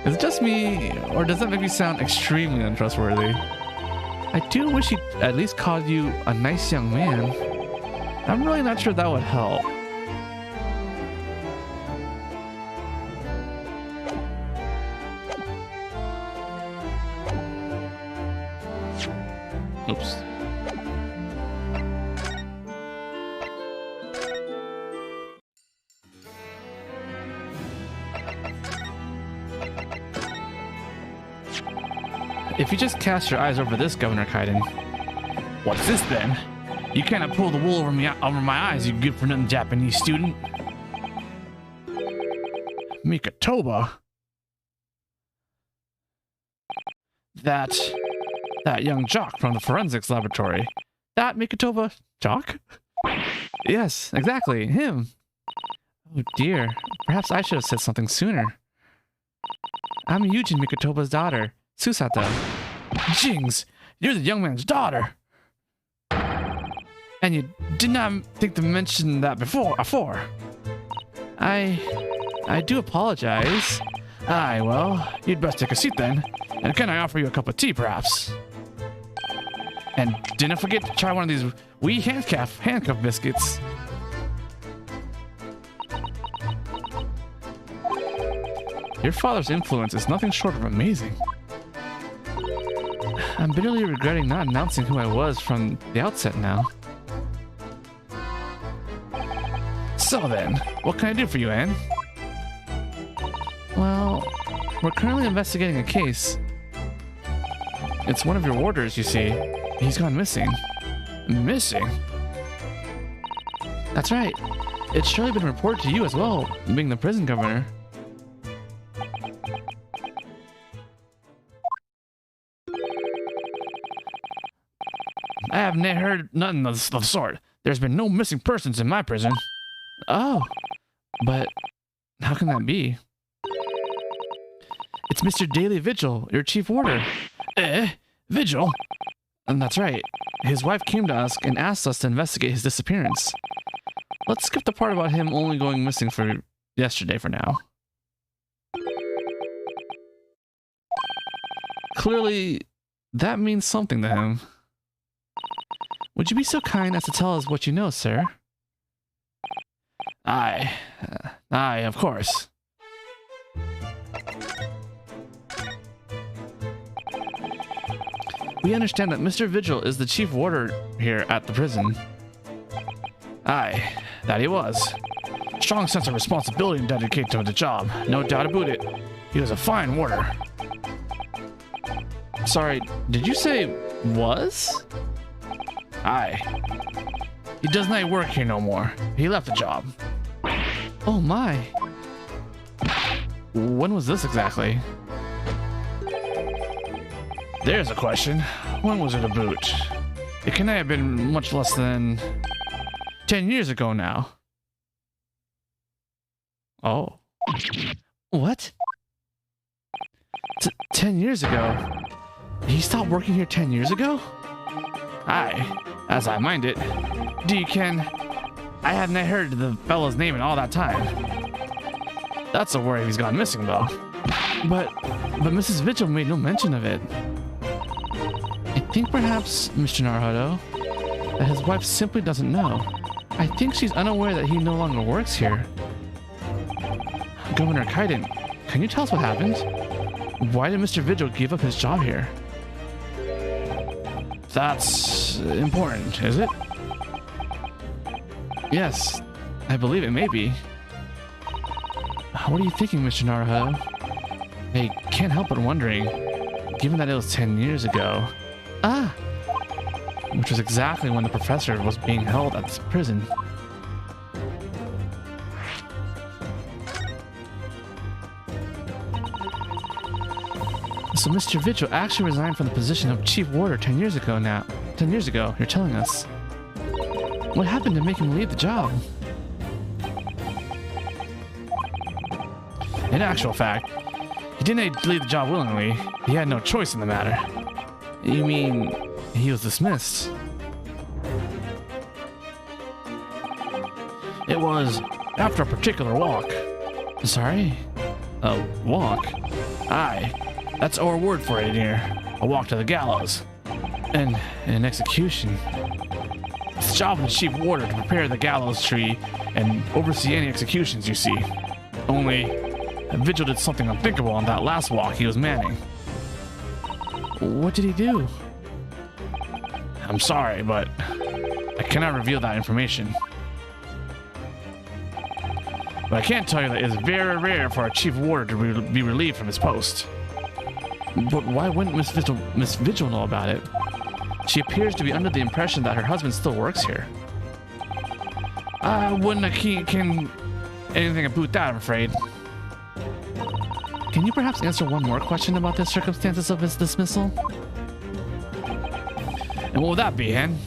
[SPEAKER 1] Is it just me, or does that make me sound extremely untrustworthy? I do wish he'd at least called you a nice young man. I'm really not sure that would help. Oops. If you just cast your eyes over this, Governor Kaiden. What's this then? You cannot pull the wool over my eyes, you good for nothing Japanese student. Mikotoba? That young jock from the forensics laboratory. That Mikotoba jock? Yes, exactly, him. Oh dear, perhaps I should have said something sooner. I'm Yujin Mikotoba's daughter, Susato. Jings, you're the young man's daughter. And you did not think to mention that before. I do apologize. Aye, well, you'd best take a seat then. And can I offer you a cup of tea, perhaps? And didn't forget to try one of these wee handcuff biscuits. Your father's influence is nothing short of amazing. I'm bitterly regretting not announcing who I was from the outset now. So then, what can I do for you, Anne? Well, we're currently investigating a case. It's one of your warders, you see. He's gone missing. Missing? That's right. It's surely been reported to you as well, being the prison governor. I have heard nothing of the sort. There's been no missing persons in my prison. Oh, but how can that be? It's Mr. Daily Vigil, your chief warder. Vigil? And that's right. His wife came to us and asked us to investigate his disappearance. Let's skip the part about him only going missing for yesterday for now. Clearly, that means something to him. Would you be so kind as to tell us what you know, sir? Aye, of course. We understand that Mr. Vigil is the chief warder here at the prison. Aye, that he was. Strong sense of responsibility and dedication to the job, no doubt about it. He was a fine warder. Sorry, did you say was? Aye. He does not work here no more. He left the job. Oh my. When was this exactly? There's a question. When was it about? It cannot have been much less than 10 years ago now. Oh. What? 10 years ago? He stopped working here 10 years ago? Aye, as I mind it. Deacon, I hadn't heard the fellow's name in all that time. That's a worry if he's gone missing, though. But Mrs. Vigil made no mention of it. I think perhaps, Mr. Naruhodo, that his wife simply doesn't know. I think she's unaware that he no longer works here. Governor Kaiden, can you tell us what happened? Why did Mr. Vigil give up his job here? That's important, is it? Yes, I believe it may be. What are you thinking, Mr. Naruhodo? I can't help but wondering, given that it was 10 years ago. Ah! Which was exactly when the professor was being held at this prison. So Mr. Vigil actually resigned from the position of chief warder 10 years ago now. 10 years ago, you're telling us. What happened to make him leave the job? In actual fact, he didn't leave the job willingly. He had no choice in the matter. You mean he was dismissed? It was after a particular walk. Sorry? A walk? Aye. That's our word for it here. A walk to the gallows. And an execution. It's the job of the chief warder to prepare the gallows tree and oversee any executions you see. Only, Vigil did something unthinkable on that last walk he was manning. What did he do? I'm sorry, but I cannot reveal that information. But I can tell you that it is very rare for a chief warder to be relieved from his post. But why wouldn't Miss Vigil know about it? She appears to be under the impression that her husband still works here. I wouldn't can anything about that, I'm afraid. Can you perhaps answer one more question about the circumstances of his dismissal? And what would that be, Hen?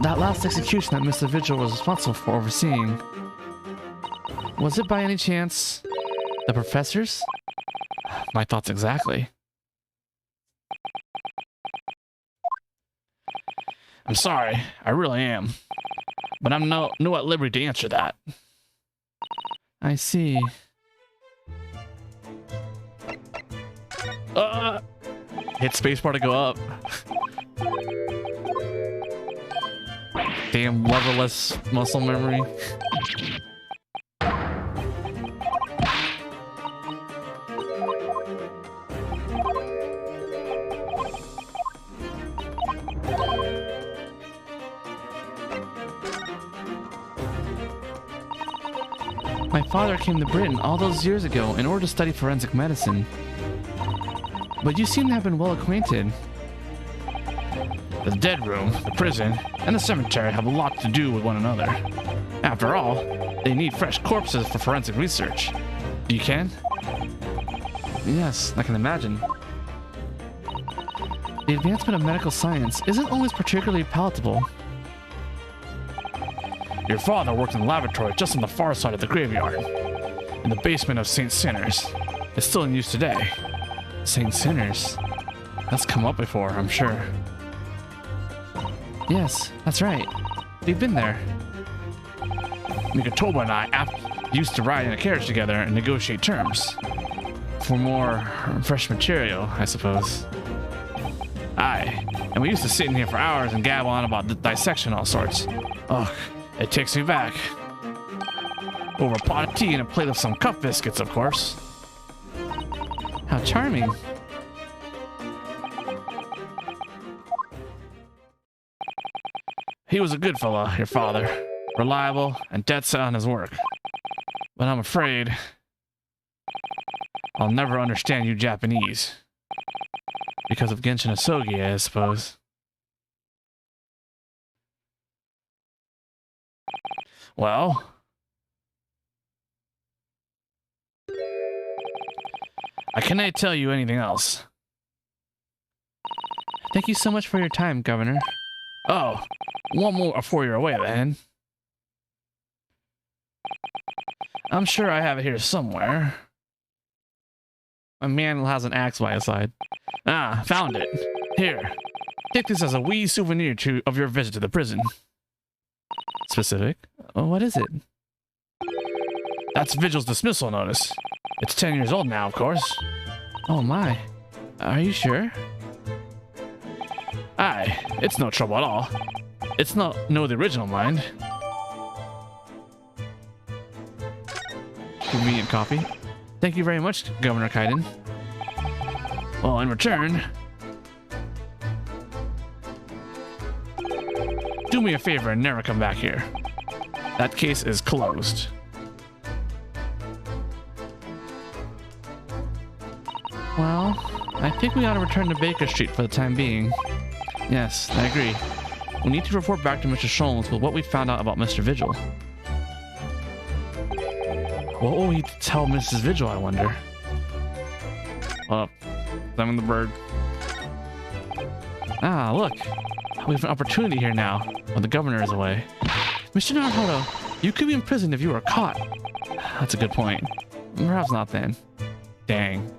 [SPEAKER 1] That last execution that Mr. Vigil was responsible for overseeing. Was it by any chance the professor's? My thoughts exactly. I'm sorry, I really am. But I'm no at liberty to answer that. I see. Hit spacebar to go up. Damn leverless muscle memory. My father came to Britain all those years ago in order to study forensic medicine. But you seem to have been well acquainted. The dead room, the prison, and the cemetery have a lot to do with one another. After all, they need fresh corpses for forensic research. You can? Yes, I can imagine. The advancement of medical science isn't always particularly palatable. Your father worked in the laboratory just on the far side of the graveyard, in the basement of St. Sinner's. It's still in use today. St. Sinner's? That's come up before, I'm sure. Yes, that's right. We've been there. Mikatoba and I used to ride in a carriage together and negotiate terms. For more fresh material, I suppose. Aye, and we used to sit in here for hours and gab on about the dissection and all sorts. Ugh. It takes me back. Over a pot of tea and a plate of some cup biscuits, of course. How charming. He was a good fellow, your father. Reliable and dead set on his work. But I'm afraid I'll never understand you Japanese. Because of Genshin Asogi, I suppose. Well, I cannot tell you anything else. Thank you so much for your time, Governor. Oh, one more before you're away then. I'm sure I have it here somewhere. A man who has an axe by his side. Ah, found it. Here. Take this as a wee souvenir of your visit to the prison. Specific? Oh, what is it? That's Vigil's dismissal notice. It's 10 years old now, of course. Oh my. Are you sure? Aye, it's no trouble at all. It's no the original, mind. Convenient copy. Thank you very much, Governor Kaiden. Well, in return, do me a favor and never come back here. That case is closed. Well, I think we ought to return to Baker Street for the time being. Yes, I agree. We need to report back to Mr. Sholmes with what we found out about Mr. Vigil. What will we tell Mrs. Vigil, I wonder? Summon the bird. Ah, look. We have an opportunity here now, when the governor is away. Mr. Naruhodo, you could be imprisoned if you were caught. That's a good point. Perhaps not then. Dang.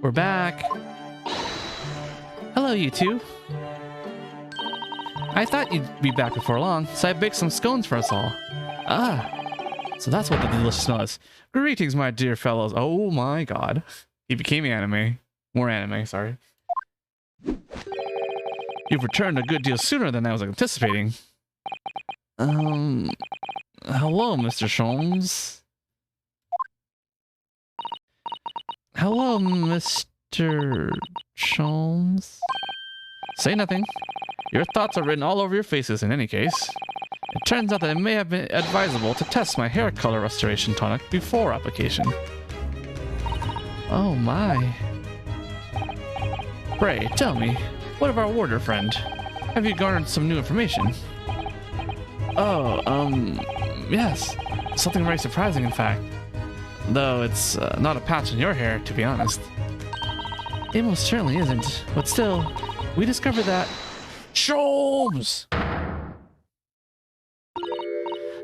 [SPEAKER 1] We're back. Hello, you two. I thought you'd be back before long, so I baked some scones for us all. Ah, so that's what the delicious smell is. Greetings, my dear fellows. Oh my god. He became anime. More anime, sorry. You've returned a good deal sooner than I was anticipating. Hello, Mr. Sholmes. Hello, Mr. Sholmes. Say nothing. Your thoughts are written all over your faces in any case. It turns out that it may have been advisable to test my hair color restoration tonic before application. Oh my. Pray, tell me, what of our warder friend? Have you garnered some new information? Oh, yes. Something very surprising, in fact. Though it's not a patch in your hair, to be honest. It most certainly isn't, but still, we discovered that... Sholmes!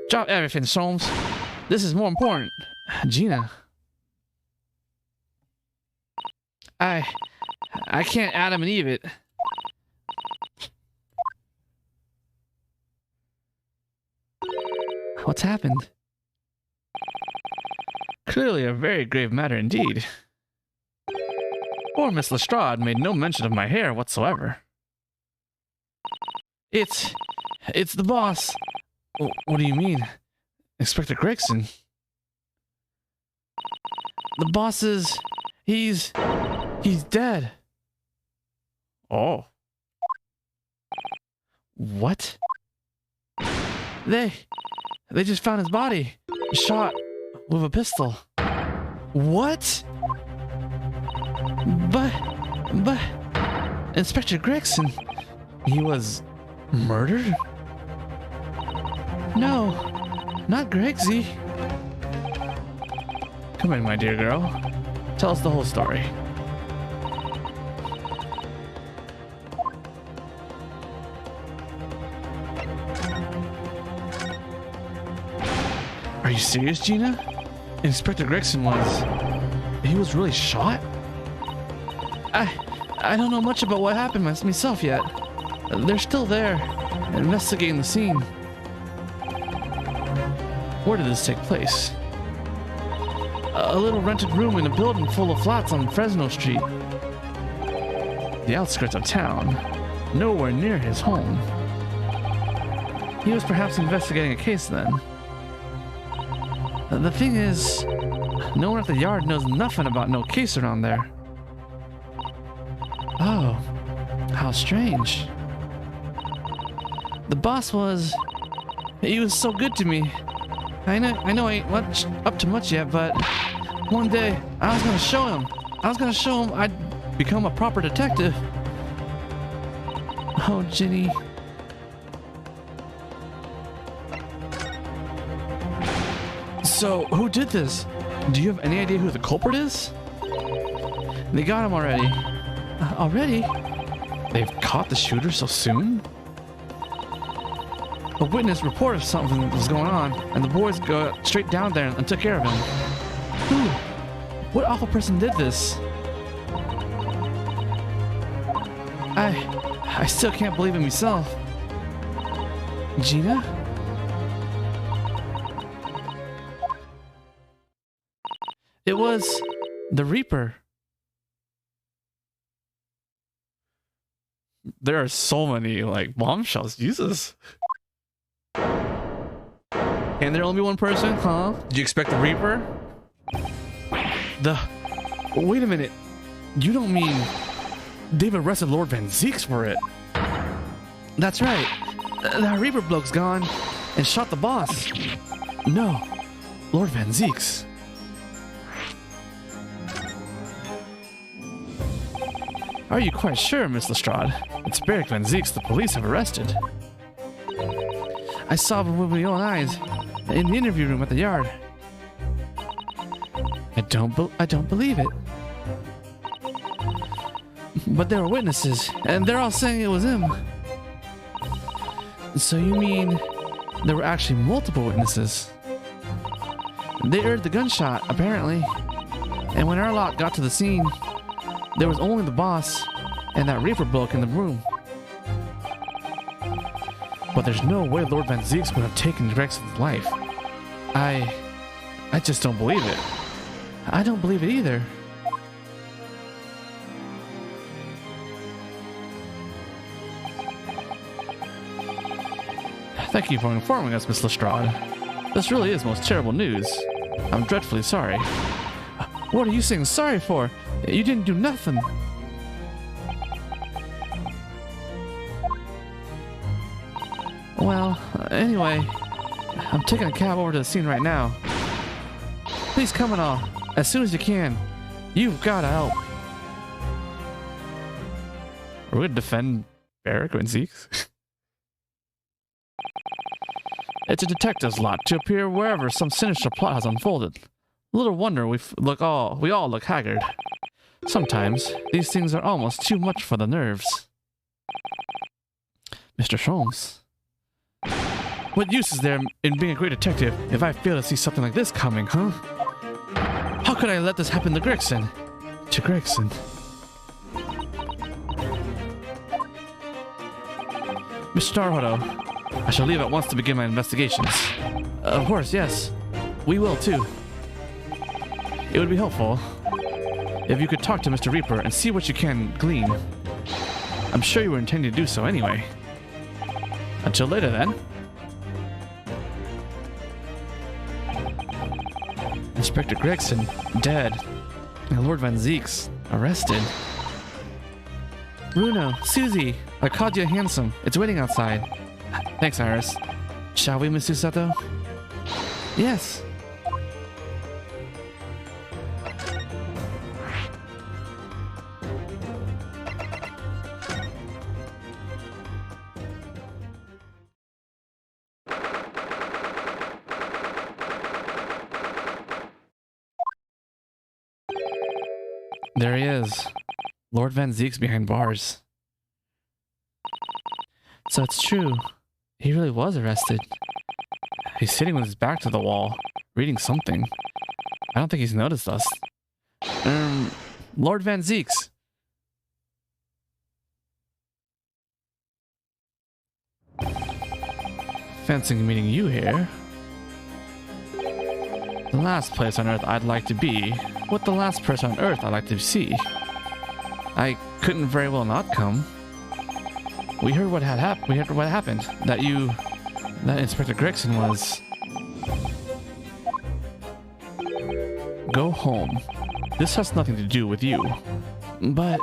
[SPEAKER 1] Drop everything, Sholmes. This is more important. Gina. I can't Adam and Eve it. What's happened? Clearly a very grave matter indeed. Poor Miss Lestrade made no mention of my hair whatsoever. It's the boss. What do you mean? Inspector Gregson? The boss is... He's dead. Oh. What? They just found his body. Shot with a pistol. What? But... Inspector Gregson, he was murdered? No, not Gregsy. Come in, my dear girl. Tell us the whole story. Are you serious, Gina? Inspector Gregson he was really shot? I don't know much about what happened myself yet. They're still there, investigating the scene. Where did this take place? A little rented room in a building full of flats on Fresno Street. The outskirts of town, nowhere near his home. He was perhaps investigating a case then. The thing is, no one at the yard knows nothing about no case around there. Oh, how strange. The boss he was so good to me. I know I ain't up to much yet, but one day I was gonna show him I'd become a proper detective. Oh, Ginny. So, who did this? Do you have any idea who the culprit is? They got him already. Already? They've caught the shooter so soon? A witness reported something was going on, and the boys go straight down there and took care of him. Who? What awful person did this? I still can't believe it myself. Gina? It was the Reaper. There are so many, like, bombshells. Jesus. Can there only be one person? Huh? Did you expect the Reaper? Wait a minute. You don't mean they've arrested Lord Van Zeeks for it? That's right. That Reaper bloke's gone and shot the boss. No. Lord Van Zeeks. Are you quite sure, Miss Lestrade? It's Beric Van Zeeks the police have arrested. I saw him with my own eyes in the interview room at the yard. I don't believe it. But there were witnesses, and they're all saying it was him. So you mean there were actually multiple witnesses? They heard the gunshot, apparently. And when our lot got to the scene, there was only the boss and that Reaper bloke in the room. But there's no way Lord Van Zeeks would have taken Gregson's life. I just don't believe it. I don't believe it either. Thank you for informing us, Miss Lestrade. This really is most terrible news. I'm dreadfully sorry. What are you saying sorry for? You didn't do nothing. Well, anyway, I'm taking a cab over to the scene right now. Please come and all, as soon as you can. You've got to help. Are we going to defend Beric Van Zeeks? It's a detective's lot to appear wherever some sinister plot has unfolded. Little wonder we all look haggard. Sometimes these things are almost too much for the nerves. Mr. Sholmes. What use is there in being a great detective if I fail to see something like this coming, huh? How could I let this happen to Gregson? To Gregson. Mr. Naruto, I shall leave at once to begin my investigations. Of course, yes. We will too. It would be helpful if you could talk to Mr. Reaper and see what you can glean. I'm sure you were intending to do so anyway. Until later then. Inspector Gregson, dead. And Lord Van Zeeks, arrested. Bruno, Susie, I called you handsome. It's waiting outside. Thanks, Iris. Shall we, Miss Susato? Yes. There he is. Lord Van Zeeks behind bars. So it's true. He really was arrested. He's sitting with his back to the wall, reading something. I don't think he's noticed us. Lord Van Zeeks. Fancying meeting you here. The last place on Earth I'd like to be. What the last person on Earth I'd like to see. I couldn't very well not come. We heard what happened. That Inspector Gregson was. Go home. This has nothing to do with you. But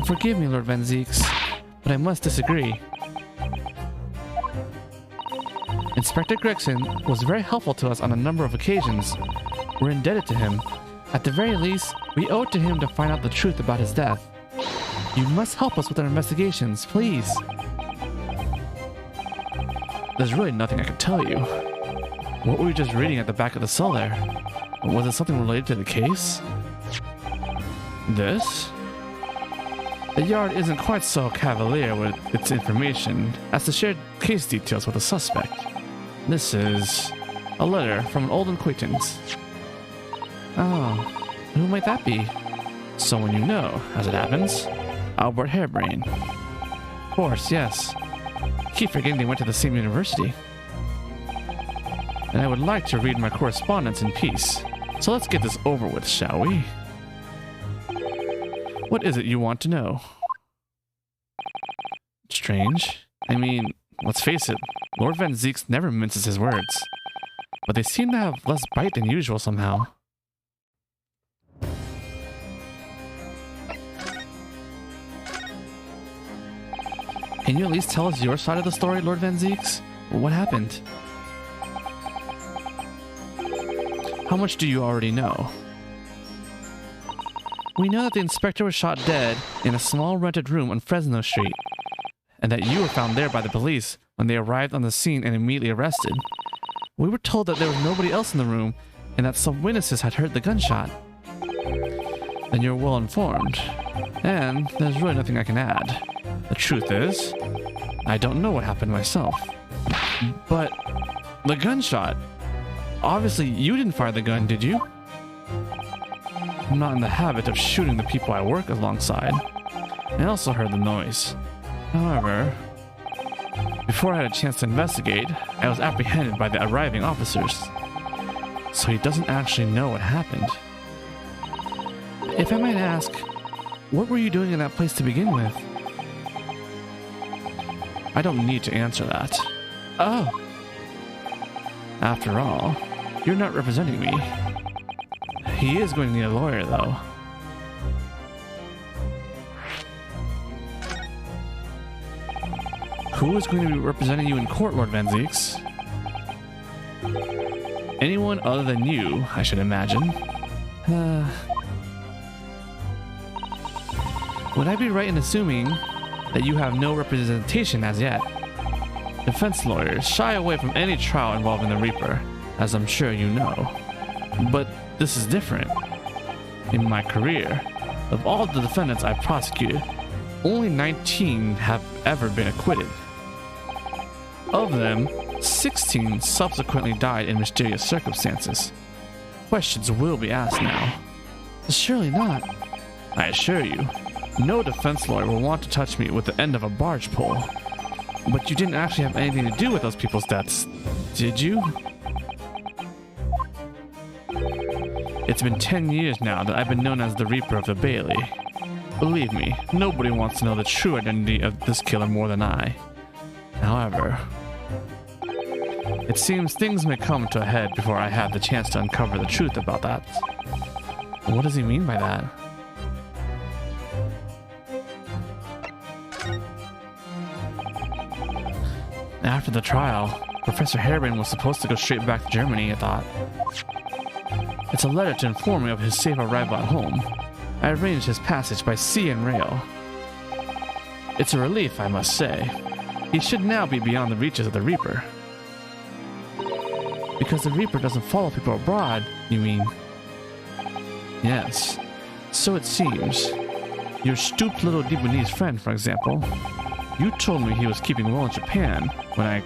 [SPEAKER 1] forgive me, Lord Van Zeeks, but I must disagree. Inspector Gregson was very helpful to us on a number of occasions. We're indebted to him, At the very least, we owe it to him to find out the truth about his death. You must help us with our investigations, please. There's really nothing I can tell you. What were you just reading at the back of the cell there? Was it something related to the case? This? The Yard isn't quite so cavalier with its information as to share case details with the suspect. This is a letter from an old acquaintance. Oh, who might that be? Someone you know, as it happens. Albert Harebrain. Of course, yes. Keep forgetting they went to the same university. And I would like to read my correspondence in peace. So let's get this over with, shall we? What is it you want to know? Strange. I mean, let's face it, Lord Van Zieks never minces his words. But they seem to have less bite than usual somehow. Can you at least tell us your side of the story, Lord Van Zieks? What happened? How much do you already know? We know that the inspector was shot dead in a small rented room on Fresno Street, and that you were found there by the police when they arrived on the scene and immediately arrested. We were told that there was nobody else in the room and that some witnesses had heard the gunshot. Then you're well informed, and there's really nothing I can add. The truth is, I don't know what happened myself. But the gunshot, obviously you didn't fire the gun, did you? I'm not in the habit of shooting the people I work alongside. I also heard the noise. However, before I had a chance to investigate, I was apprehended by the arriving officers. So he doesn't actually know what happened. If I might ask, what were you doing in that place to begin with? I don't need to answer that. Oh! After all, you're not representing me. He is going to need a lawyer, though. Who is going to be representing you in court, Lord Van Zieks? Anyone other than you, I should imagine. Would I be right in assuming that you have no representation as yet? Defense lawyers shy away from any trial involving the Reaper, as I'm sure you know. But this is different. In my career, of all the defendants I've prosecuted, only 19 have ever been acquitted. Of them, 16 subsequently died in mysterious circumstances. Questions will be asked now. Surely not. I assure you, no defense lawyer will want to touch me with the end of a barge pole. But you didn't actually have anything to do with those people's deaths, did you? It's been 10 years now that I've been known as the Reaper of the Bailey. Believe me, nobody wants to know the true identity of this killer more than I. However, it seems things may come to a head before I have the chance to uncover the truth about that. What does he mean by that? After the trial, Professor Harebrain was supposed to go straight back to Germany, I thought. It's a letter to inform me of his safe arrival at home. I arranged his passage by sea and rail. It's a relief, I must say. He should now be beyond the reaches of the Reaper. Because the Reaper doesn't follow people abroad, you mean? Yes, so it seems. Your stooped little Debonese friend, for example. You told me he was keeping well in Japan when I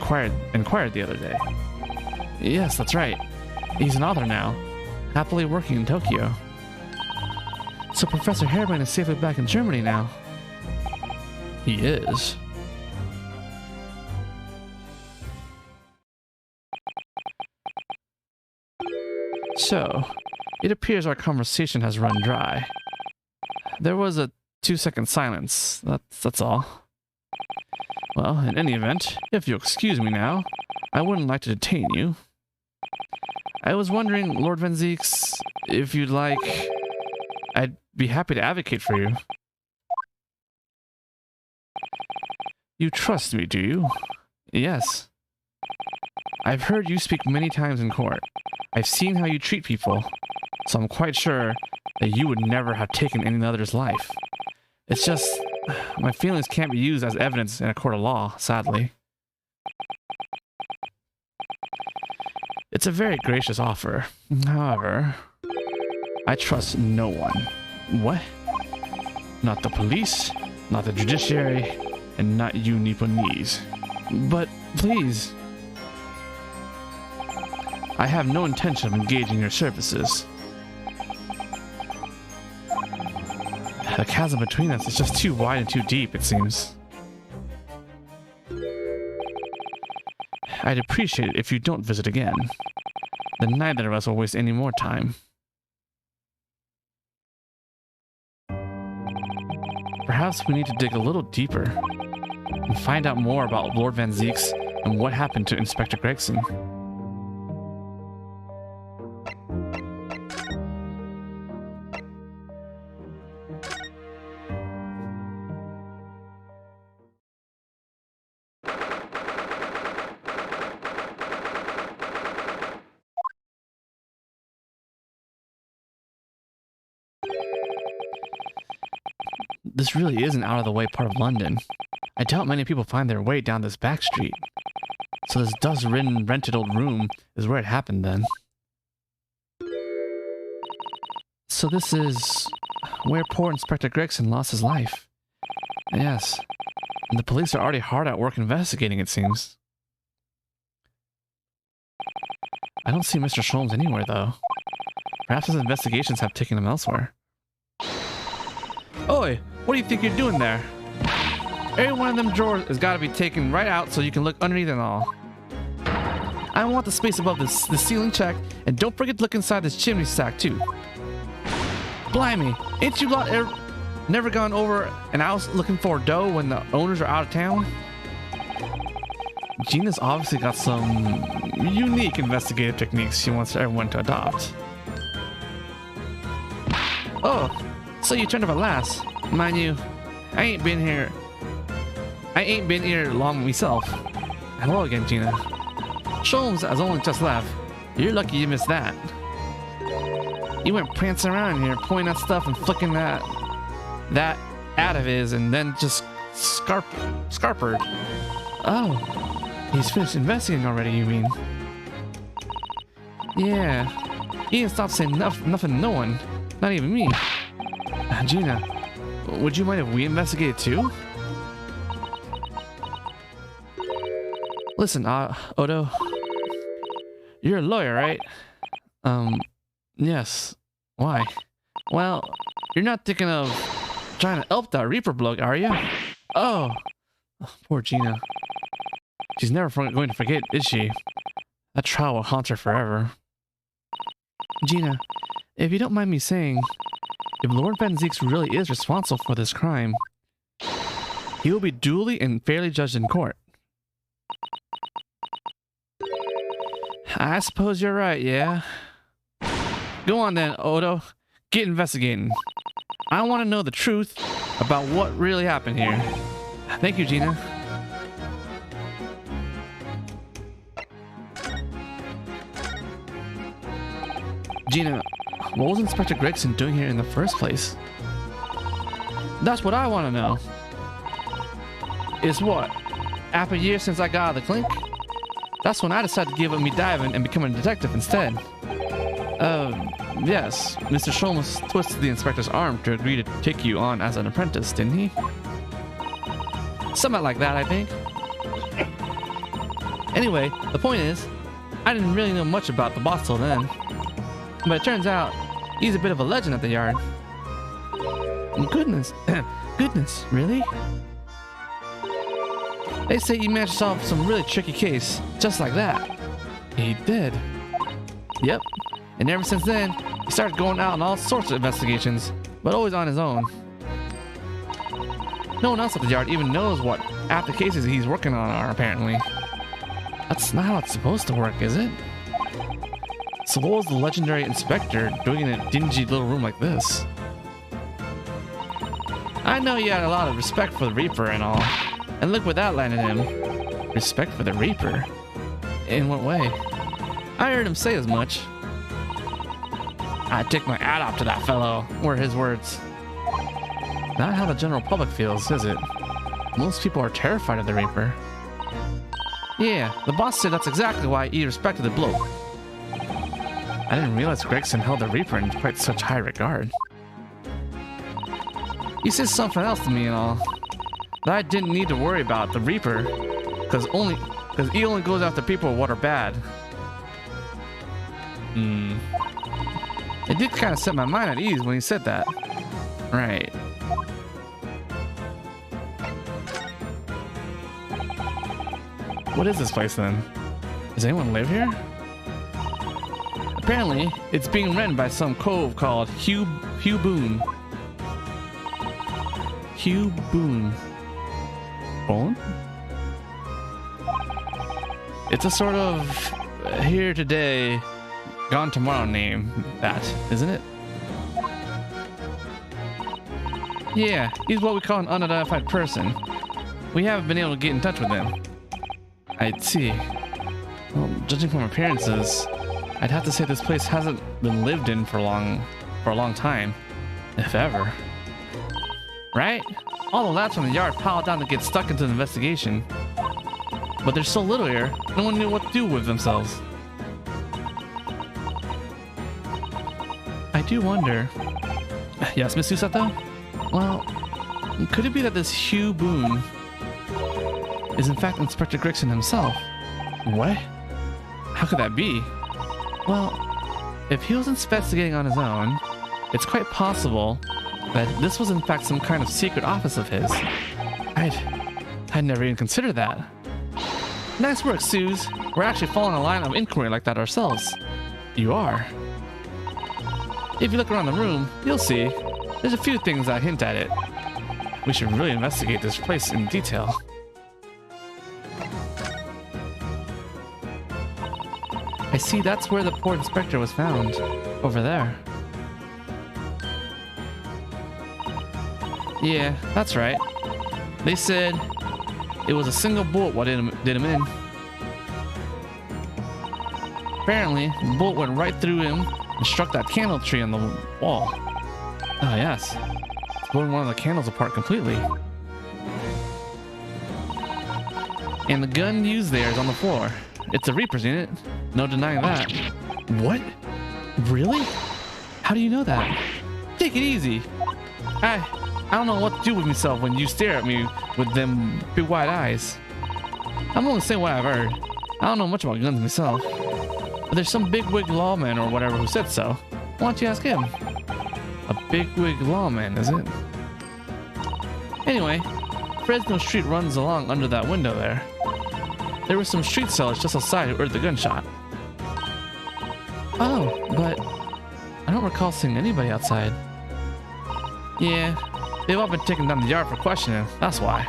[SPEAKER 1] inquired the other day. Yes, that's right. He's an author now, happily working in Tokyo. So Professor Harebrain is safely back in Germany now. He is. So, it appears our conversation has run dry. There was a 2-second silence, that's all. Well, in any event, if you'll excuse me now, I wouldn't like to detain you. I was wondering, Lord Van Zieks, if you'd like, I'd be happy to advocate for you. You trust me, do you? Yes. I've heard you speak many times in court. I've seen how you treat people. so I'm quite sure that you would never have taken any other's life. It's just, my feelings can't be used as evidence in a court of law, sadly. It's a very gracious offer. However, I trust no one. What? Not the police, not the judiciary, and not you Nipponese. But please, I have no intention of engaging your services. The chasm between us is just too wide and too deep, it seems. I'd appreciate it if you don't visit again. Then neither of us will waste any more time. Perhaps we need to dig a little deeper and find out more about Lord Van Zieks and what happened to Inspector Gregson. This really is an out-of-the-way part of London. I doubt many people find their way down this back street. So this dust-ridden, rented old room is where it happened then. So this is where poor Inspector Gregson lost his life. Yes, and the police are already hard at work investigating, it seems. I don't see Mr. Sholmes anywhere, though. Perhaps his investigations have taken him elsewhere. Oi! What do you think you're doing there? Every one of them drawers has got to be taken right out so you can look underneath and all. I want the space above the ceiling checked, and don't forget to look inside this chimney stack too. Blimey, ain't you lot never gone over an house looking for dough when the owners are out of town? Gina's obviously got some unique investigative techniques she wants everyone to adopt. Oh, so you turned up at last. Mind you, I ain't been here long myself. Hello again, Gina. Sholmes has only just left. You're lucky you missed that. You went prancing around here, pointing at stuff and flicking that out of his, and then just scarpered. Oh, he's finished investigating already, you mean? Yeah, he didn't stop saying nothing to no one, not even me. Gina, would you mind if we investigated too? Listen, Odo, you're a lawyer, right? Yes. Why? Well, you're not thinking of trying to help that Reaper bloke, are you? Oh, poor Gina. She's never going to forget, is she? That trial will haunt her forever. Gina, if you don't mind me saying, if Lord Van Zieks really is responsible for this crime, he will be duly and fairly judged in court. I suppose you're right, yeah? Go on then, Odo. Get investigating. I want to know the truth about what really happened here. Thank you, Gina. Gina, what was Inspector Gregson doing here in the first place? That's what I want to know. It's what? Half a year since I got out of the clink? That's when I decided to give up me diving and become a detective instead. Yes. Mr. Sholmes twisted the inspector's arm to agree to take you on as an apprentice, didn't he? Something like that, I think. Anyway, the point is, I didn't really know much about the boss till then. But it turns out, he's a bit of a legend at the yard. Goodness. Goodness, really? They say he managed to solve some really tricky case, just like that. He did. Yep. And ever since then, he started going out on all sorts of investigations, but always on his own. No one else at the yard even knows what half the cases he's working on are, apparently. That's not how it's supposed to work, is it? So what was the legendary inspector doing in a dingy little room like this? I know you had a lot of respect for the Reaper and all, and look where that landed him. Respect for the Reaper? In what way? I heard him say as much. I'd take my hat off to that fellow, were his words. Not how the general public feels, is it? Most people are terrified of the Reaper. Yeah, the boss said that's exactly why he respected the bloke. I didn't realize Gregson held the Reaper in quite such high regard. He said something else to me and all, that I didn't need to worry about the Reaper, because he only goes after people what are bad. It did kind of set my mind at ease when he said that. Right. What is this place then? Does anyone live here? Apparently, it's being run by some cove called Hugh Boone. Hugh Boone. Boone? It's a sort of here today, gone tomorrow name, that, isn't it? Yeah, he's what we call an unidentified person. We haven't been able to get in touch with him. I'd see. Well, judging from appearances, I'd have to say this place hasn't been lived in for a long time, if ever. Right? All the lads from the yard piled down to get stuck into the investigation. But there's so little here, no one knew what to do with themselves. I do wonder. Yes, Miss Susato? Well, could it be that this Hugh Boone is in fact Inspector Gregson himself? What? How could that be? Well, if he was investigating on his own, it's quite possible that this was in fact some kind of secret office of his. I'd never even considered that. Nice work, Suze. We're actually following a line of inquiry like that ourselves. You are. If you look around the room, you'll see there's a few things that hint at it. We should really investigate this place in detail. I see that's where the poor inspector was found. Over there. Yeah, that's right. They said it was a single bullet what did him in. Apparently, the bullet went right through him and struck that candle tree on the wall. Oh yes, it's blowing one of the candles apart completely. And the gun used there is on the floor. It's a Reaper's, ain't it? No denying that. What? Really? How do you know that? Take it easy. I don't know what to do with myself when you stare at me with them big wide eyes. I'm only saying what I've heard. I don't know much about guns myself. But there's some bigwig lawman or whatever who said so. Why don't you ask him? A bigwig lawman, is it? Anyway, Fresno Street runs along under that window there. There were some street sellers just outside who heard the gunshot. Oh, but I don't recall seeing anybody outside. Yeah, they've all been taken down the yard for questioning, that's why.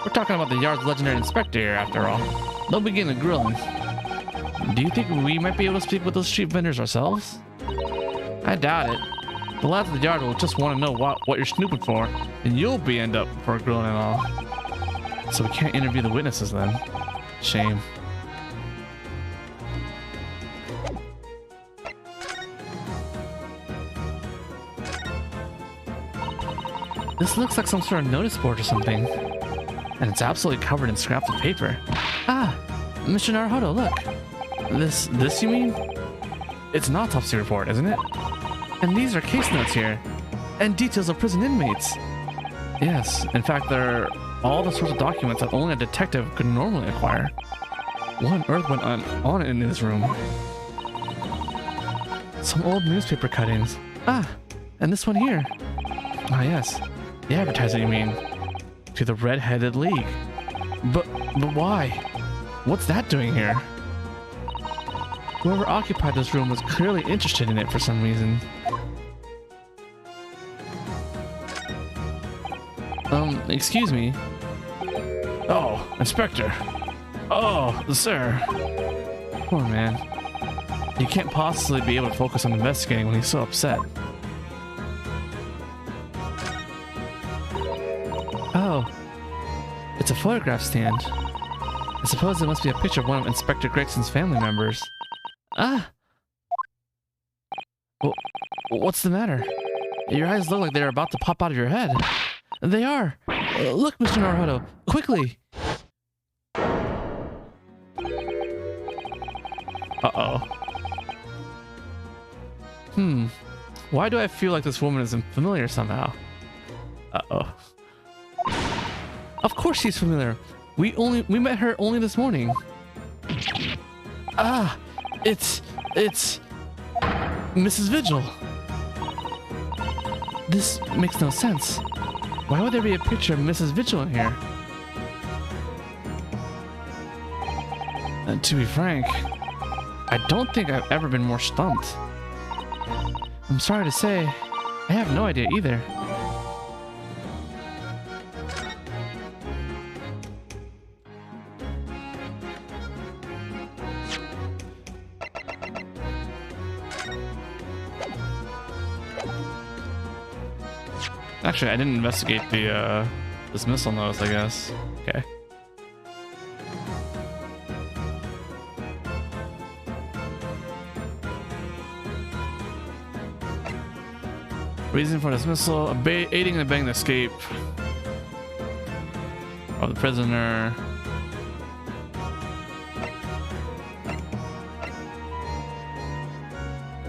[SPEAKER 1] We're talking about the yard's legendary inspector here, after all. They'll begin the grilling. Do you think we might be able to speak with those street vendors ourselves? I doubt it. The lads of the yard will just want to know what you're snooping for, and you'll end up for grilling and all. So we can't interview the witnesses then. Shame. This looks like some sort of notice board or something. And it's absolutely covered in scraps of paper. Ah, Mr. Naruhodo, look. This you mean? It's an autopsy report, isn't it? And these are case notes here. And details of prison inmates. Yes, in fact, they're all the sorts of documents that only a detective could normally acquire. What on earth went on in this room? Some old newspaper cuttings. Ah, and this one here. Ah, yes. The advertiser, you mean? To the Red-Headed League. But why? What's that doing here? Whoever occupied this room was clearly interested in it for some reason. Excuse me. Oh, Inspector. Oh, sir. Poor man. He can't possibly be able to focus on investigating when he's so upset. Oh, it's a photograph stand. I suppose it must be a picture of one of Inspector Gregson's family members. Ah! What's the matter? Your eyes look like they're about to pop out of your head. They are. Look, Mr. Naruto, quickly. Uh-oh. Why do I feel like this woman is familiar somehow? Uh-oh. Of course she's familiar. We met her only this morning. Ah, it's Mrs. Vigil. This makes no sense. Why would there be a picture of Mrs. Vigil in here? To be frank, I don't think I've ever been more stumped. I'm sorry to say, I have no idea either. Actually, I didn't investigate the dismissal notice, I guess. Okay. Reason for dismissal: aiding and abetting the escape of the prisoner.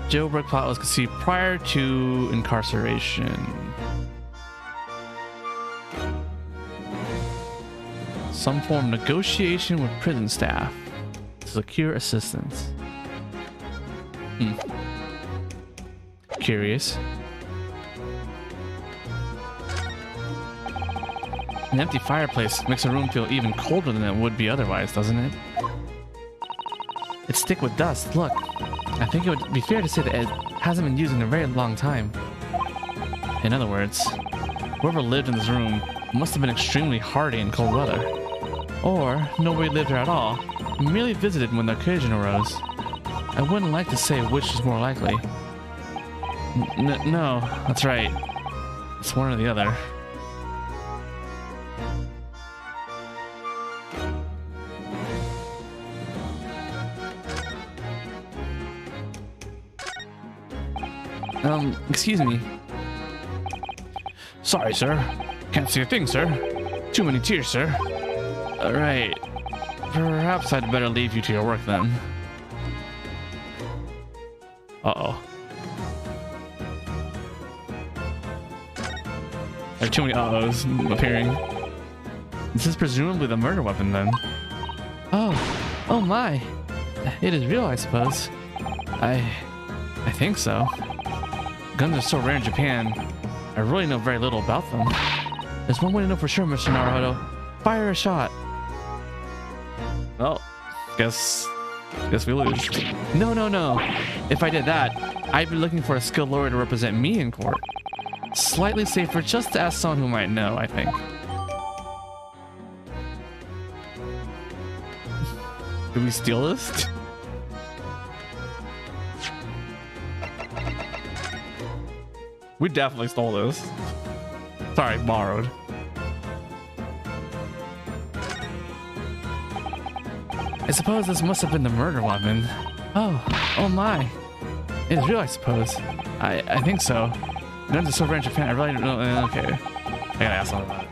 [SPEAKER 1] Jailbreak plot was conceived prior to incarceration. Some form of negotiation with prison staff to secure assistance. Curious. An empty fireplace makes a room feel even colder than it would be otherwise, doesn't it? It's thick with dust. Look, I think it would be fair to say that it hasn't been used in a very long time. In other words, whoever lived in this room must have been extremely hardy in cold weather. Or nobody lived here at all, merely visited when the occasion arose. I wouldn't like to say which is more likely. No, that's right. It's one or the other. Excuse me. Sorry, sir. Can't see a thing, sir. Too many tears, sir. Right. Perhaps I'd better leave you to your work then. Uh-oh. There are too many uh-ohs appearing. This is presumably the murder weapon then. Oh my. It is real, I suppose. I think so. Guns are so rare in Japan. I really know very little about them. There's one way to know for sure, Mr. Naruto. Fire a shot. Well, guess we lose. No. If I did that, I'd be looking for a skilled lawyer to represent me in court. Slightly safer just to ask someone who might know, I think. Did we steal this? We definitely stole this. Sorry, borrowed. I suppose this must have been the murder weapon. Oh my. It is real, I suppose. I think so. Guns are so rare in Japan, I really don't know. Okay. I gotta ask something about it.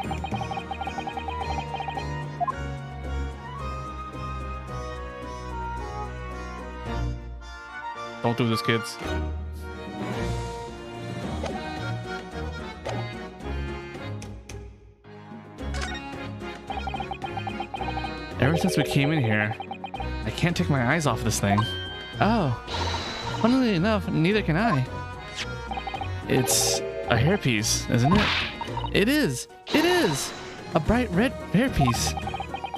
[SPEAKER 1] Don't do this, kids. Ever since we came in here, I can't take my eyes off this thing. Oh, funnily enough, neither can I. It's a hairpiece, isn't it? It is! A bright red hairpiece.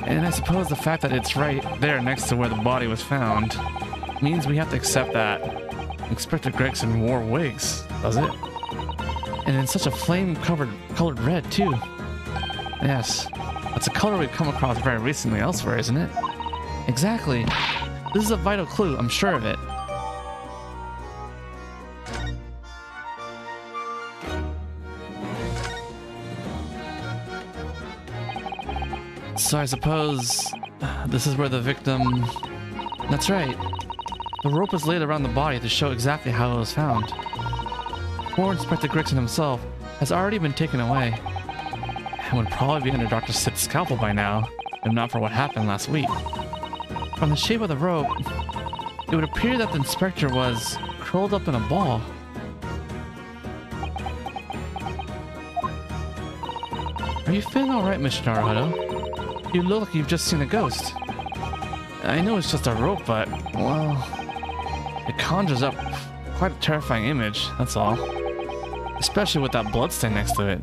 [SPEAKER 1] And I suppose the fact that it's right there next to where the body was found means we have to accept that Inspector Gregson wore wigs, does it? And in such a flame-colored red, too. Yes. That's a color we've come across very recently elsewhere, isn't it? Exactly. This is a vital clue, I'm sure of it. So I suppose this is where the victim... That's right. The rope was laid around the body to show exactly how it was found. Poor Inspector Gregson himself has already been taken away, and would probably be under Dr. Sid's scalpel by now, if not for what happened last week. From the shape of the rope, it would appear that the inspector was curled up in a ball. Are you feeling alright, Mr. Naruto? You look like you've just seen a ghost. I know it's just a rope, but, well, it conjures up quite a terrifying image, that's all. Especially with that bloodstain next to it.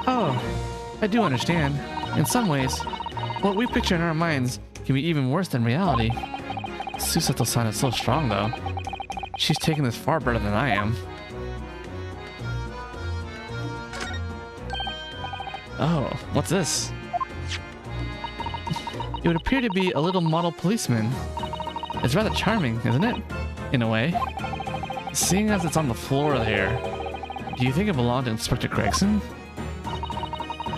[SPEAKER 1] Oh, I do understand. In some ways, what we picture in our minds can be even worse than reality. Susato-san is so strong, though. She's taking this far better than I am. Oh, what's this? It would appear to be a little model policeman. It's rather charming, isn't it? In a way. Seeing as it's on the floor there, do you think it belonged to Inspector Gregson?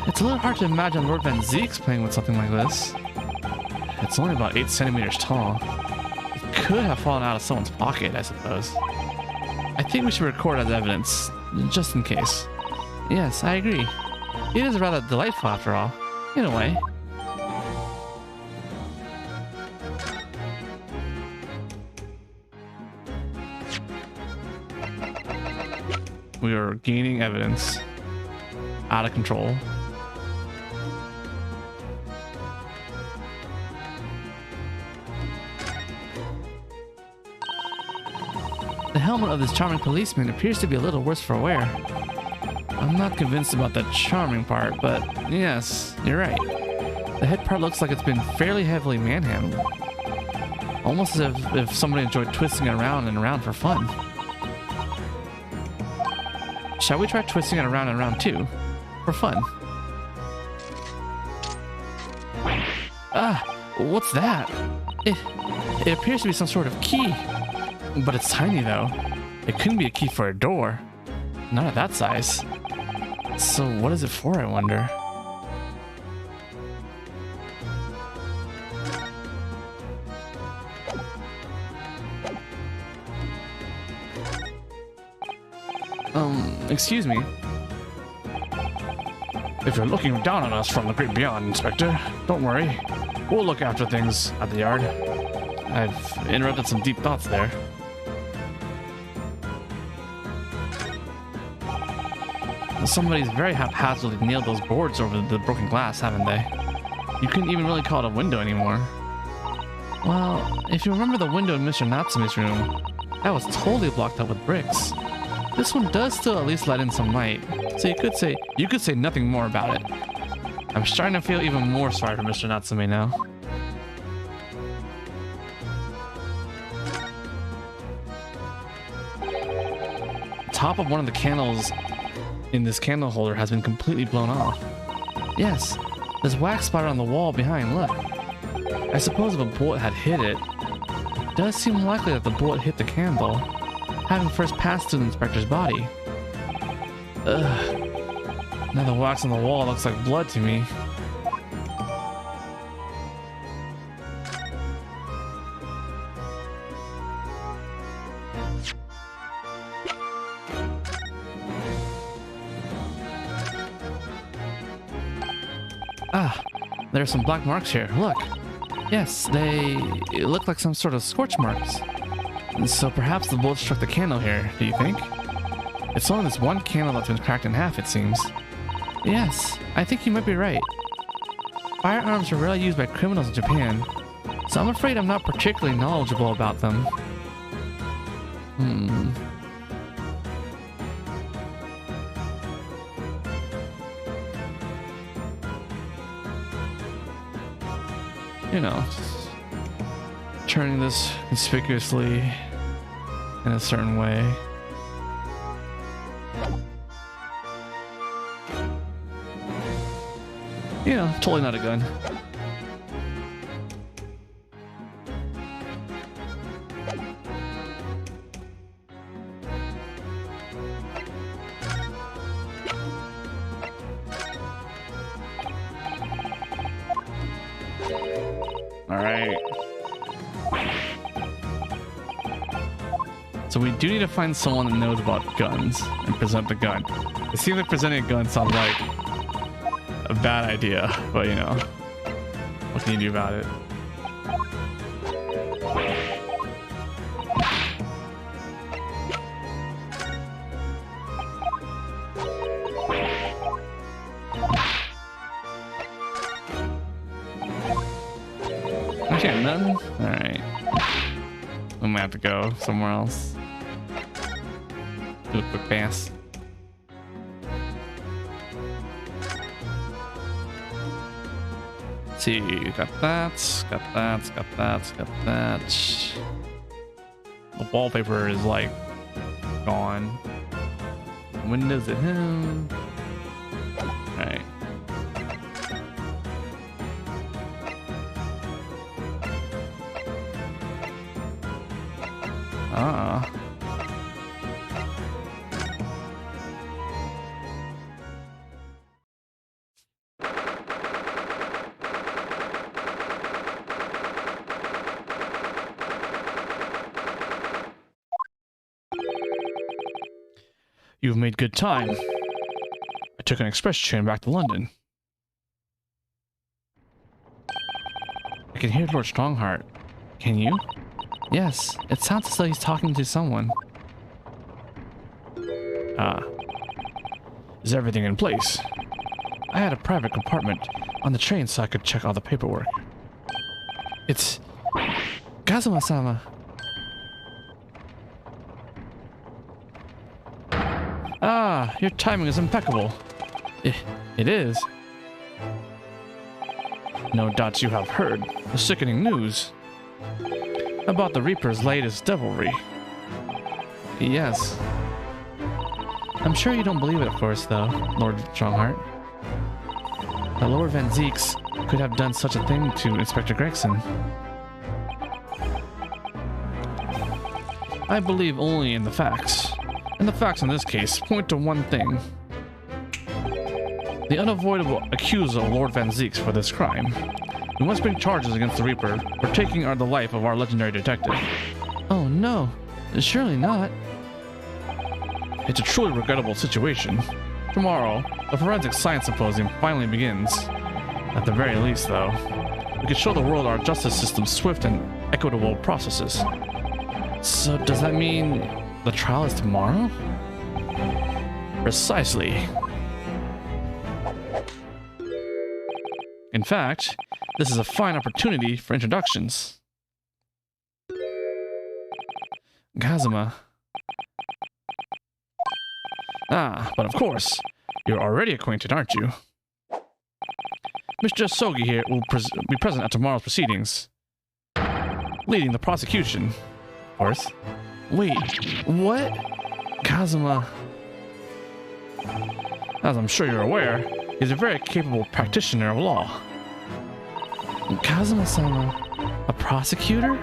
[SPEAKER 1] It's a little hard to imagine Lord Van Zeeks playing with something like this. It's only about 8 centimeters tall. It could have fallen out of someone's pocket, I suppose. I think we should record as evidence, just in case. Yes, I agree. It is rather delightful after all, in a way. We are gaining evidence. Out of control. The helmet of this charming policeman appears to be a little worse for wear. I'm not convinced about the charming part, but yes, you're right. The head part looks like it's been fairly heavily manhandled. Almost as if somebody enjoyed twisting it around and around for fun. Shall we try twisting it around and around too? For fun. Ah, what's that? It appears to be some sort of key. But it's tiny though. It couldn't be a key for a door. Not at that size. So what is it for, I wonder? Excuse me. If you're looking down on us from the great beyond, Inspector, don't worry. We'll look after things at the yard. I've interrupted some deep thoughts there. Somebody's very haphazardly nailed those boards over the broken glass, haven't they? You couldn't even really call it a window anymore. Well, if you remember the window in Mr. Natsume's room, that was totally blocked up with bricks. This one does still at least let in some light, so you could say nothing more about it. I'm starting to feel even more sorry for Mr. Natsume now. The top of one of the candles in this candle holder has been completely blown off. Yes, there's wax spotted on the wall behind, look. I suppose if a bullet had hit it, it does seem likely that the bullet hit the candle, having first passed through the inspector's body. Ugh. Now the wax on the wall looks like blood to me. Ah, there are some black marks here, look. Yes, they look like some sort of scorch marks. So perhaps the bullet struck the candle here, do you think? It's only this one candle that's been cracked in half, it seems. Yes, I think you might be right. Firearms are rarely used by criminals in Japan, so I'm afraid I'm not particularly knowledgeable about them. You know, turning this conspicuously in a certain way. You know, totally not a gun. So we do need to find someone that knows about guns and present the gun. It seems like presenting a gun sounds like a bad idea, but you know, what can you do about it? Okay, none? Alright. We might have to go somewhere else. Do a quick pass. Let's see, got that, got that, got that, got that. The wallpaper is like gone. Windows at home. Alright. Ah. You've made good time. I took an express train back to London. I can hear Lord Strongheart. Can you? Yes, it sounds as though he's talking to someone. Ah. Is everything in place? I had a private compartment on the train so I could check all the paperwork. It's Kazuma-sama. Ah, your timing is impeccable. It is. No doubt you have heard the sickening news about the Reaper's latest devilry. Yes. I'm sure you don't believe it, of course, though, Lord Strongheart. That Lord Van Zeeks could have done such a thing to Inspector Gregson. I believe only in the facts. And the facts in this case point to one thing. The unavoidable accuser Lord Van Zeeks for this crime. We must bring charges against the Reaper for taking the life of our legendary detective. Oh no, surely not. It's a truly regrettable situation. Tomorrow, the Forensic Science Symposium finally begins. At the very least, though, we could show the world our justice system's swift and equitable processes. So does that mean the trial is tomorrow? Precisely. In fact, this is a fine opportunity for introductions. Kazuma. Ah, but of course, you're already acquainted, aren't you? Mr. Sogi here will be present at tomorrow's proceedings, leading the prosecution. Of course. Wait, what? Kazuma. As I'm sure you're aware, he's a very capable practitioner of law. Kazuma-sama, a prosecutor?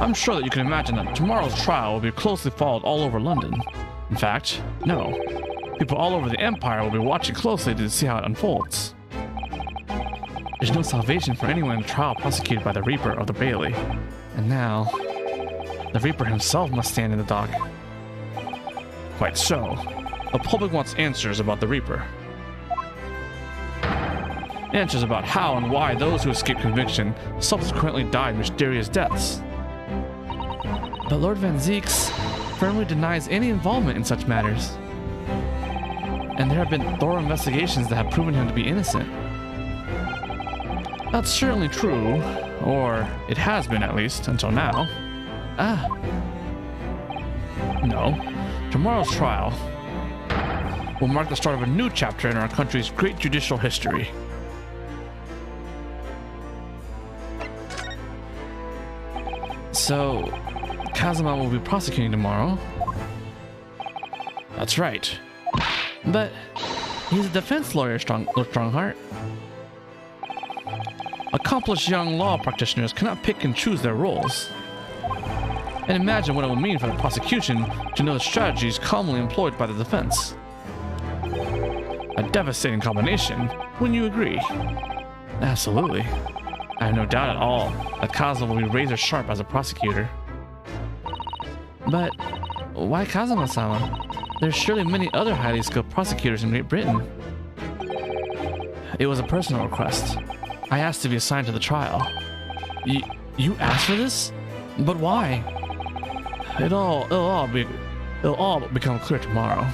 [SPEAKER 1] I'm sure that you can imagine that tomorrow's trial will be closely followed all over London. In fact, no. People all over the Empire will be watching closely to see how it unfolds. There's no salvation for anyone in a trial prosecuted by the Reaper of the Bailey. And now, the Reaper himself must stand in the dock. Quite so. The public wants answers about the Reaper. Answers about how and why those who escaped conviction subsequently died mysterious deaths. But Lord Van Zeeks firmly denies any involvement in such matters. And there have been thorough investigations that have proven him to be innocent. That's certainly true, or it has been at least, until now. Ah. No. Tomorrow's trial will mark the start of a new chapter in our country's great judicial history. So, Kazuma will be prosecuting tomorrow? That's right. But he's a defense lawyer, Strongheart. Accomplished young law practitioners cannot pick and choose their roles. And imagine what it will mean for the prosecution to know the strategies commonly employed by the defense. A devastating combination, wouldn't you agree? Absolutely. I have no doubt at all that Kazuma will be razor sharp as a prosecutor. But why Kazuma-sama? There's surely many other highly skilled prosecutors in Great Britain. It was a personal request. I asked to be assigned to the trial. You asked for this? But why? It'll all become clear tomorrow.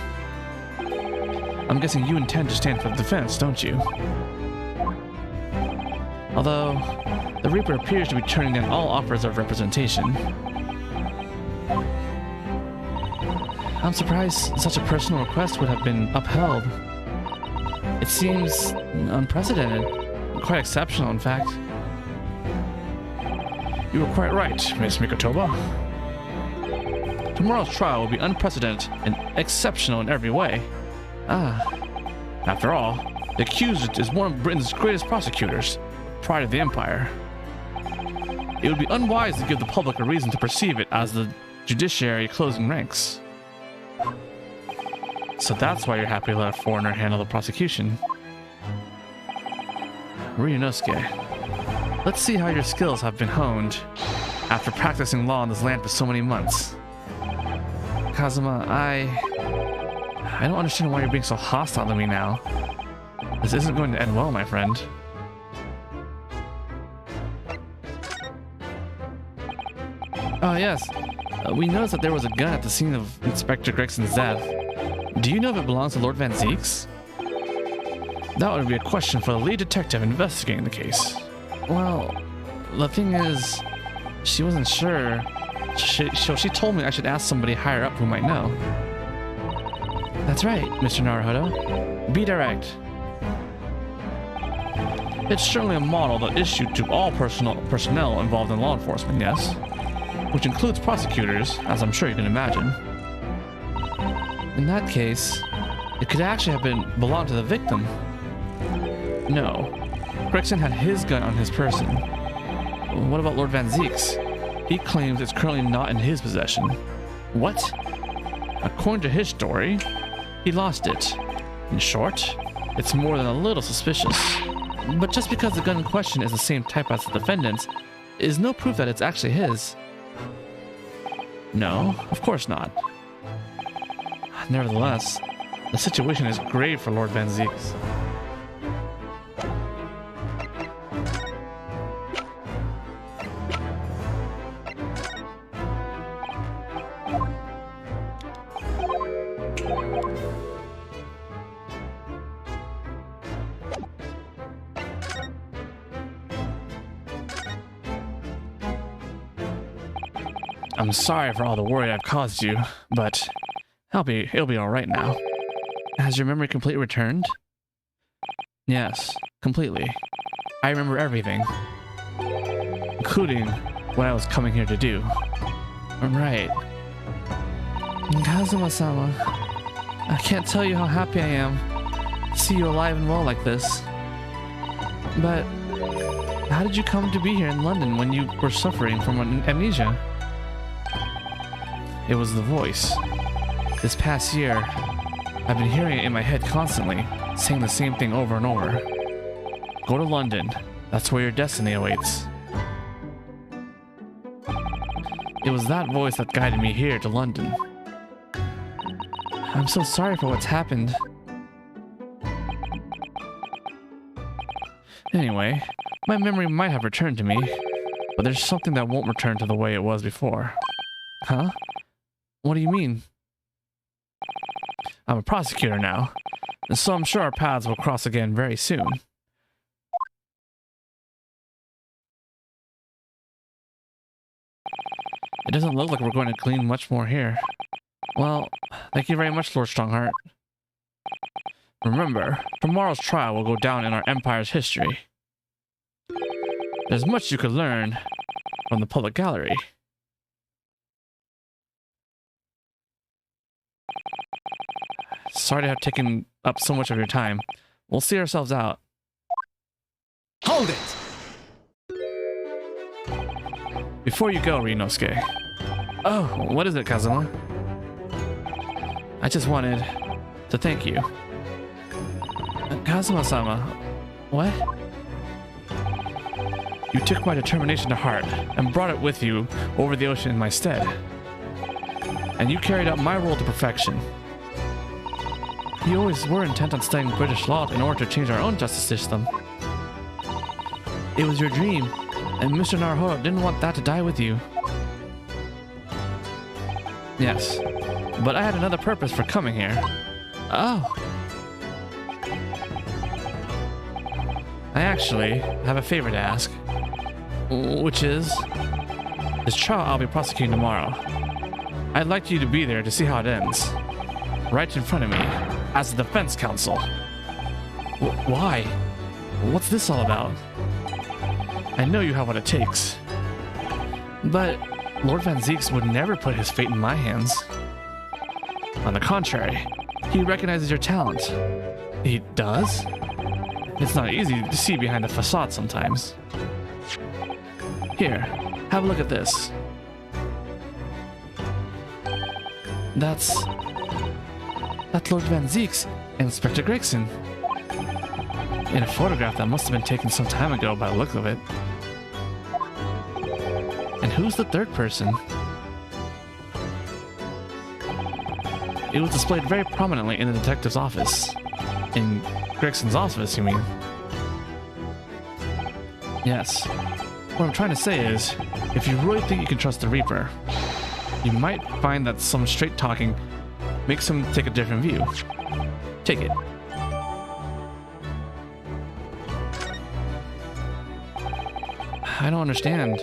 [SPEAKER 1] I'm guessing you intend to stand for the defense, don't you? Although, the Reaper appears to be turning down all offers of representation. I'm surprised such a personal request would have been upheld. It seems unprecedented, quite exceptional in fact. You were quite right, Miss Mikotoba. Tomorrow's trial will be unprecedented and exceptional in every way. After all, the accused is one of Britain's greatest prosecutors, pride of the Empire. It would be unwise to give the public a reason to perceive it as the judiciary closing ranks. So that's why you're happy to let a foreigner handle the prosecution. Ryunosuke, let's see how your skills have been honed after practicing law in this land for so many months. Kazuma, I don't understand why you're being so hostile to me now. This isn't going to end well, my friend. Oh yes, we noticed that there was a gun at the scene of Inspector Gregson's death. Do you know if it belongs to Lord Van Zeeks? That would be a question for the lead detective investigating the case. Well, the thing is, she wasn't sure. She told me I should ask somebody higher up who might know. That's right, Mr. Naruhodo. Be direct. It's certainly a model that issued to all personnel involved in law enforcement, yes? Which includes prosecutors, as I'm sure you can imagine. In that case, it could actually have belonged to the victim. No. Gregson had his gun on his person. What about Lord Van Zeeks? He claims it's currently not in his possession. What? According to his story, he lost it. In short, it's more than a little suspicious. But just because the gun in question is the same type as the defendant's, is no proof that it's actually his. No, of course not. Nevertheless, the situation is grave for Lord Van Zeeks. I'm sorry for all the worry I've caused you, but it'll be all right now. Has your memory completely returned? Yes, completely. I remember everything, including what I was coming here to do. Right. Kazuma-sama, I can't tell you how happy I am to see you alive and well like this. But how did you come to be here in London when you were suffering from amnesia? It was the voice. This past year, I've been hearing it in my head constantly, saying the same thing over and over. Go to London. That's where your destiny awaits. It was that voice that guided me here to London. I'm so sorry for what's happened. Anyway, my memory might have returned to me, but there's something that won't return to the way it was before. Huh? What do you mean? I'm a prosecutor now, and so I'm sure our paths will cross again very soon. It doesn't look like we're going to glean much more here. Well, thank you very much, Lord Strongheart. Remember, tomorrow's trial will go down in our Empire's history. There's much you could learn from the public gallery. Sorry to have taken up so much of your time. We'll see ourselves out.
[SPEAKER 2] Hold it!
[SPEAKER 1] Before you go, Ryunosuke. Oh, what is it, Kazuma? I just wanted to thank you. Kazuma-sama, what? You took my determination to heart and brought it with you over the ocean in my stead. And you carried out my role to perfection. You always were intent on studying British law in order to change our own justice system. It was your dream, and Mr. Naruhodo didn't want that to die with you. Yes, but I had another purpose for coming here. Oh. I actually have a favor to ask, which is this trial I'll be prosecuting tomorrow. I'd like you to be there to see how it ends, right in front of me, as the defense counsel. Why? What's this all about? I know you have what it takes, but Lord Van Zieks would never put his fate in my hands. On the contrary, he recognizes your talent. He does? It's not easy to see behind the facade sometimes. Here, have a look at this. That's Lord Van Zieks and Inspector Gregson. In a photograph that must have been taken some time ago by the look of it. And who's the third person? It was displayed very prominently in the detective's office. In Gregson's office, you mean? Yes. What I'm trying to say is, if you really think you can trust the Reaper, you might find that some straight talking makes him take a different view. Take it. I don't understand.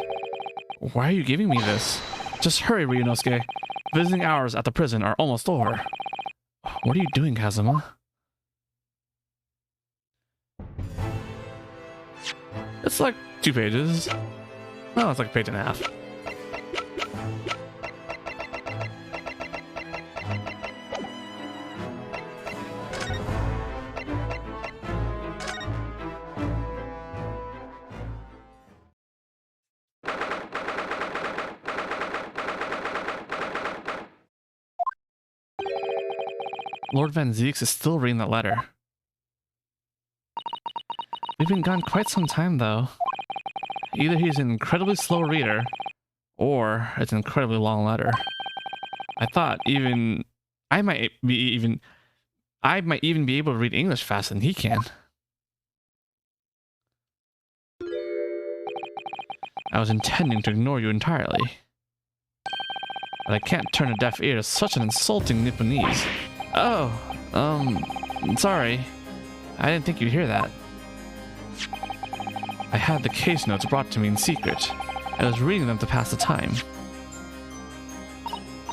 [SPEAKER 1] Why are you giving me this? Just hurry, Ryunosuke. Visiting hours at the prison are almost over. What are you doing, Kazuma? It's like 2 pages. Oh, it's like a page and a half. Lord Van Zieks is still reading that letter. We've been gone quite some time, though. Either he's an incredibly slow reader, or it's an incredibly long letter. I thought I might even be able to read English faster than he can. I was intending to ignore you entirely, but I can't turn a deaf ear to such an insulting Nipponese. Oh, sorry. I didn't think you'd hear that. I had the case notes brought to me in secret. I was reading them to pass the time.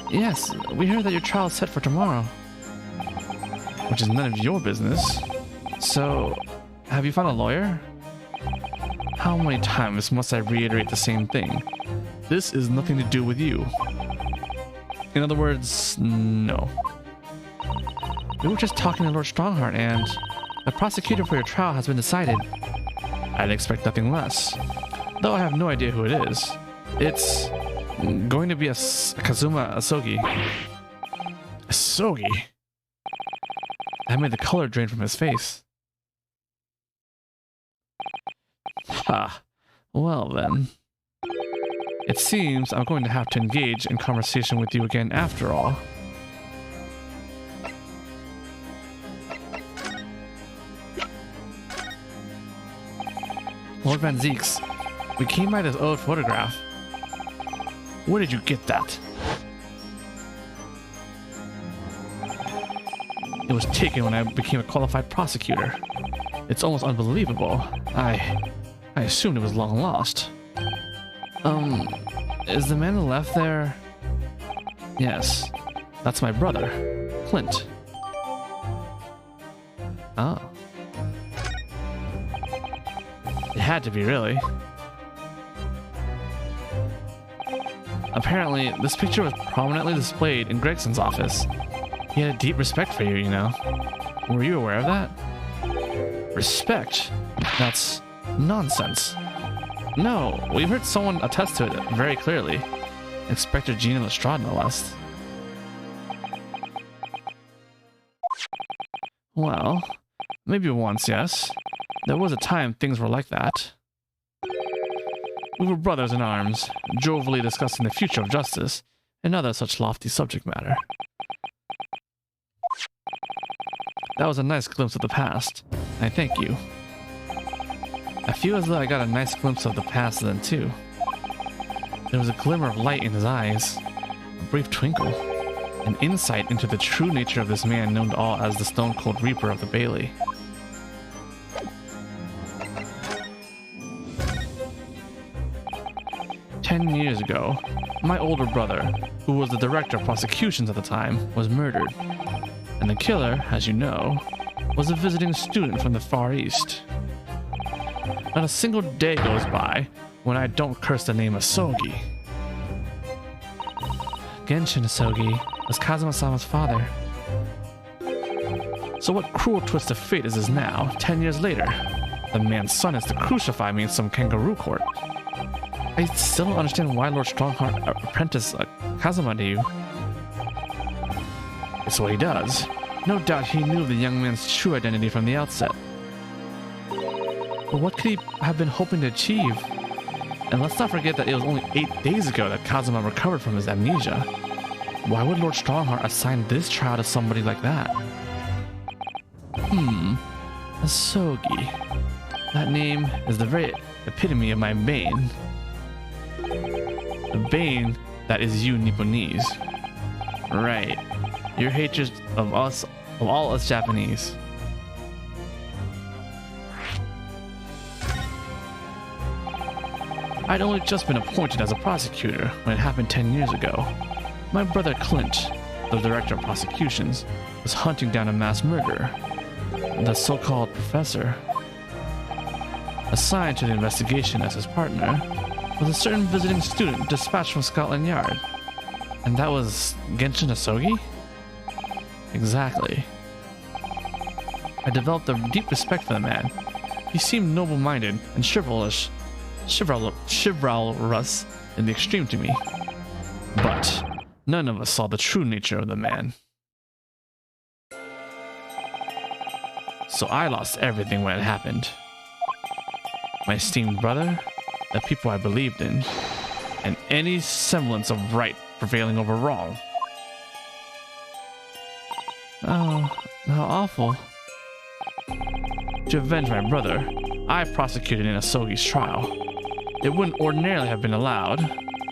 [SPEAKER 1] Yes, we heard that your trial is set for tomorrow. Which is none of your business. So, have you found a lawyer? How many times must I reiterate the same thing? This is nothing to do with you. In other words, no. We were just talking to Lord Strongheart, and the prosecutor for your trial has been decided. I'd expect nothing less, though I have no idea who it is. It's going to be a Kazuma Asogi. Asogi? That made the color drain from his face. Ha. Well then. It seems I'm going to have to engage in conversation with you again after all. Lord Van Zieks, we came by this old photograph. Where did you get that? It was taken when I became a qualified prosecutor. It's almost unbelievable. I assumed it was long lost. Is the man who left there? Yes, that's my brother, Clint. Oh. It had to be, really. Apparently, this picture was prominently displayed in Gregson's office. He had a deep respect for you, you know. Were you aware of that? Respect? That's nonsense. No, we've heard someone attest to it very clearly. Inspector Gina Lestrade, no less. Well, Maybe once, yes. There was a time things were like that. We were brothers in arms, jovially discussing the future of justice and other such lofty subject matter. That was a nice glimpse of the past. I thank you. I feel as though I got a nice glimpse of the past then too. There was a glimmer of light in his eyes, a brief twinkle, an insight into the true nature of this man known to all as the Stone Cold Reaper of the Bailey. "10 years ago, my older brother, who was the director of prosecutions at the time, was murdered. And the killer, as you know, was a visiting student from the Far East. Not a single day goes by when I don't curse the name Asogi. Genshin Asogi was Kazuma-sama's father. So what cruel twist of fate is this now, 10 years later? The man's son is to crucify me in some kangaroo court. I still don't understand why Lord Strongheart apprenticed Kazuma to you. It's what he does. No doubt he knew the young man's true identity from the outset. But what could he have been hoping to achieve? And let's not forget that it was only 8 days ago that Kazuma recovered from his amnesia. Why would Lord Strongheart assign this trial to somebody like that? Asogi. That name is the very epitome of my bane. The bane that is you Nipponese. Right. Your hatred of us, of all us Japanese. I'd only just been appointed as a prosecutor when it happened 10 years ago. My brother Clint, the director of prosecutions, was hunting down a mass murderer, the so-called professor. Assigned to the investigation as his partner was a certain visiting student dispatched from Scotland Yard. And that was Genshin Asogi? Exactly. I developed a deep respect for the man. He seemed noble-minded and chivalrous in the extreme to me. But none of us saw the true nature of the man. So I lost everything when it happened. My esteemed brother, the people I believed in, and any semblance of right prevailing over wrong. Oh, how awful. To avenge my brother, I prosecuted in Asogi's trial. It wouldn't ordinarily have been allowed,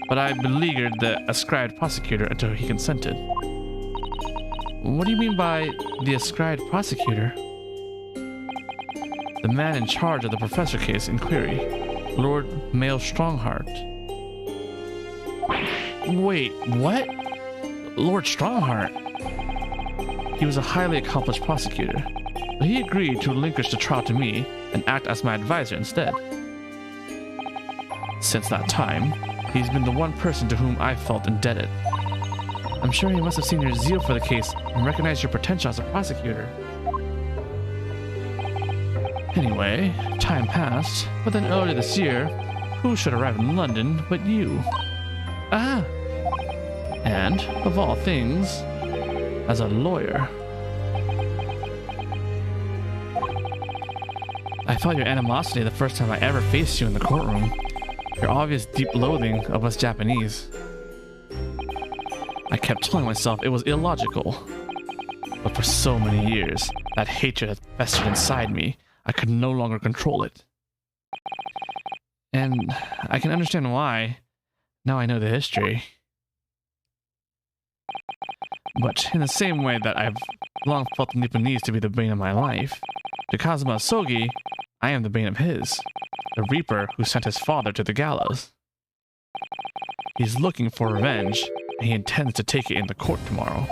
[SPEAKER 1] but I beleaguered the ascribed prosecutor until he consented. What do you mean by the ascribed prosecutor? The man in charge of the professor case inquiry, Lord Mael Strongheart. Wait, what? Lord Strongheart? He was a highly accomplished prosecutor, but he agreed to relinquish the trial to me and act as my advisor instead. Since that time, he's been the one person to whom I've felt indebted. I'm sure he must have seen your zeal for the case and recognized your potential as a prosecutor. Anyway, time passed, but then earlier this year, who should arrive in London but you? Ah! And, of all things, as a lawyer. I felt your animosity the first time I ever faced you in the courtroom. Your obvious deep loathing of us Japanese. I kept telling myself it was illogical. But for so many years, that hatred had festered inside me. I could no longer control it. And I can understand why. Now I know the history. But in the same way that I've long felt the Nipponese to be the bane of my life, to Kazuma Asogi, I am the bane of his. The Reaper who sent his father to the gallows. He's looking for revenge, and he intends to take it in the court tomorrow.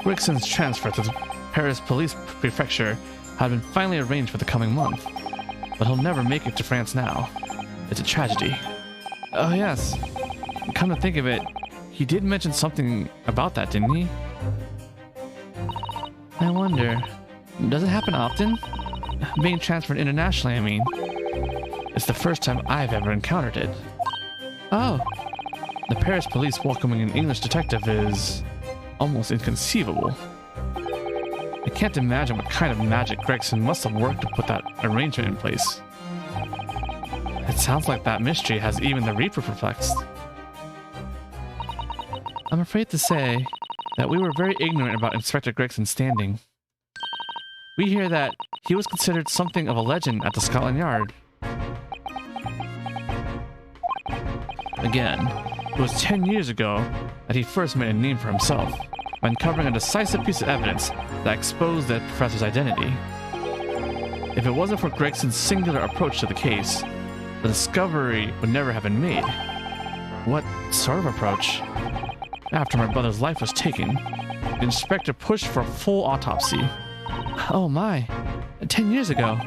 [SPEAKER 1] Rickson's transfer to the Paris police prefecture had been finally arranged for the coming month, but he'll never make it to France now. It's a tragedy. Oh yes, come to think of it, he did mention something about that, didn't he? I wonder, does it happen often? Being transferred internationally, I mean. It's the first time I've ever encountered it. Oh, The Paris police welcoming an English detective is almost inconceivable. I can't imagine what kind of magic Gregson must have worked to put that arrangement in place. It sounds like that mystery has even the Reaper perplexed. I'm afraid to say that we were very ignorant about Inspector Gregson's standing. We hear that he was considered something of a legend at the Scotland Yard. Again, it was 10 years ago that he first made a name for himself by uncovering a decisive piece of evidence that exposed the professor's identity. If it wasn't for Gregson's singular approach to the case, the discovery would never have been made. What sort of approach? After my brother's life was taken, the inspector pushed for a full autopsy. Oh my, 10 years ago.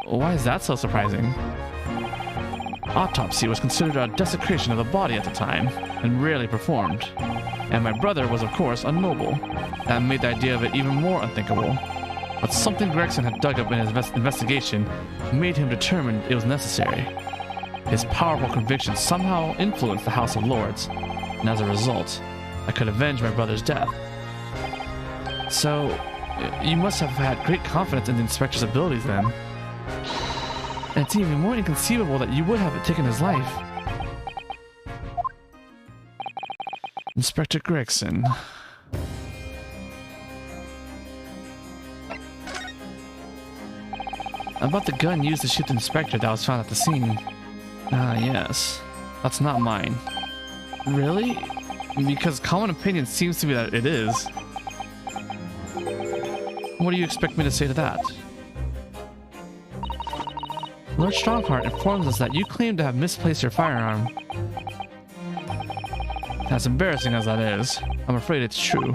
[SPEAKER 1] Why is that so surprising? Autopsy was considered a desecration of the body at the time, and rarely performed. And my brother was of course a noble. That made the idea of it even more unthinkable. But something Gregson had dug up in his investigation made him determined it was necessary. His powerful conviction somehow influenced the House of Lords, and as a result, I could avenge my brother's death. So, you must have had great confidence in the inspector's abilities then. And it's even more inconceivable that you would have taken his life. Inspector Gregson. About the gun used to shoot the inspector that was found at the scene. Ah, yes. That's not mine. Really? Because common opinion seems to be that it is. What do you expect me to say to that? Lord Strongheart informs us that you claim to have misplaced your firearm. As embarrassing as that is, I'm afraid it's true.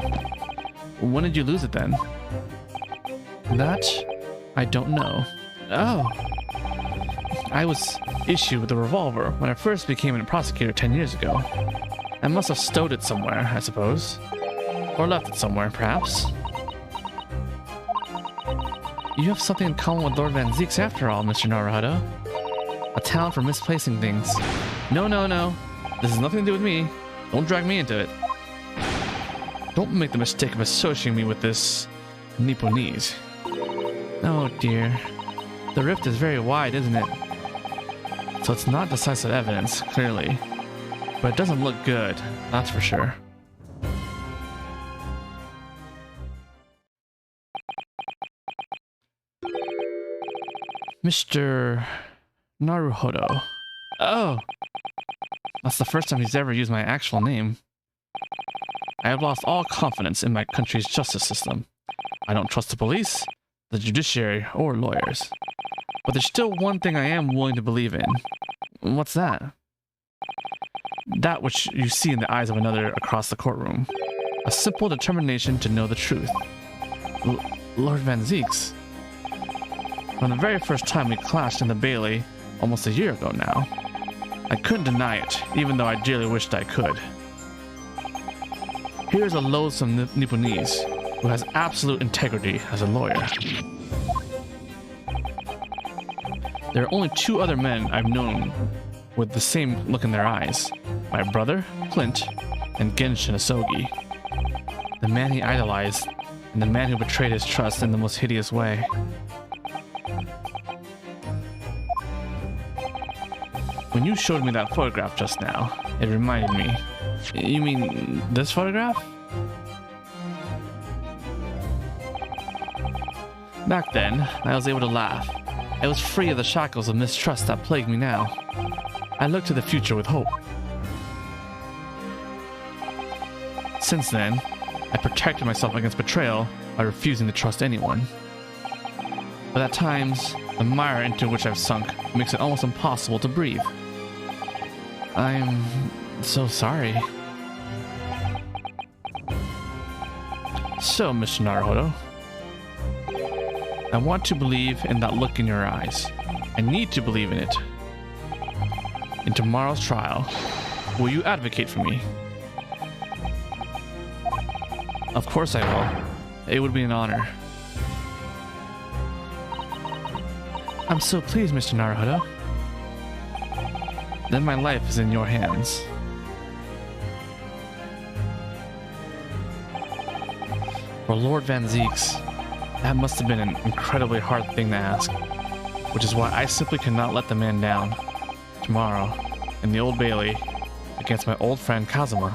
[SPEAKER 1] When did you lose it then? That, I don't know. Oh. I was issued with a revolver when I first became a prosecutor 10 years ago. I must have stowed it somewhere, I suppose. Or left it somewhere, perhaps. You have something in common with Lord Van Zieks after all, Mr. Naruhodo. A talent for misplacing things. No. This has nothing to do with me. Don't drag me into it. Don't make the mistake of associating me with this Nipponese. Oh dear. The rift is very wide, isn't it? So it's not decisive evidence, clearly. But it doesn't look good, that's for sure. Mr. Naruhodo. Oh! That's the first time he's ever used my actual name. I have lost all confidence in my country's justice system. I don't trust the police, the judiciary, or lawyers. But there's still one thing I am willing to believe in. What's that? That which you see in the eyes of another across the courtroom. A simple determination to know the truth. Lord Van Zieks. From the very first time we clashed in the Bailey, almost a year ago now, I couldn't deny it, even though I dearly wished I could. Here's a loathsome Nipponese who has absolute integrity as a lawyer. There are only two other men I've known with the same look in their eyes. My brother, Clint, and Genshin Asogi. The man he idolized, and the man who betrayed his trust in the most hideous way. When you showed me that photograph just now, it reminded me. You mean this photograph? Back then, I was able to laugh. I was free of the shackles of mistrust that plague me now. I looked to the future with hope. Since then, I protected myself against betrayal by refusing to trust anyone. But at times, the mire into which I've sunk makes it almost impossible to breathe. I'm so sorry. So, Mr. Naruhodo, I want to believe in that look in your eyes. I need to believe in it. In tomorrow's trial, will you advocate for me? Of course I will. It would be an honor. I'm so pleased, Mr. Naruhodo. Then my life is in your hands. For Lord Van Zeeks, that must have been an incredibly hard thing to ask, which is why I simply cannot let the man down. Tomorrow, in the Old Bailey, against my old friend Kazuma,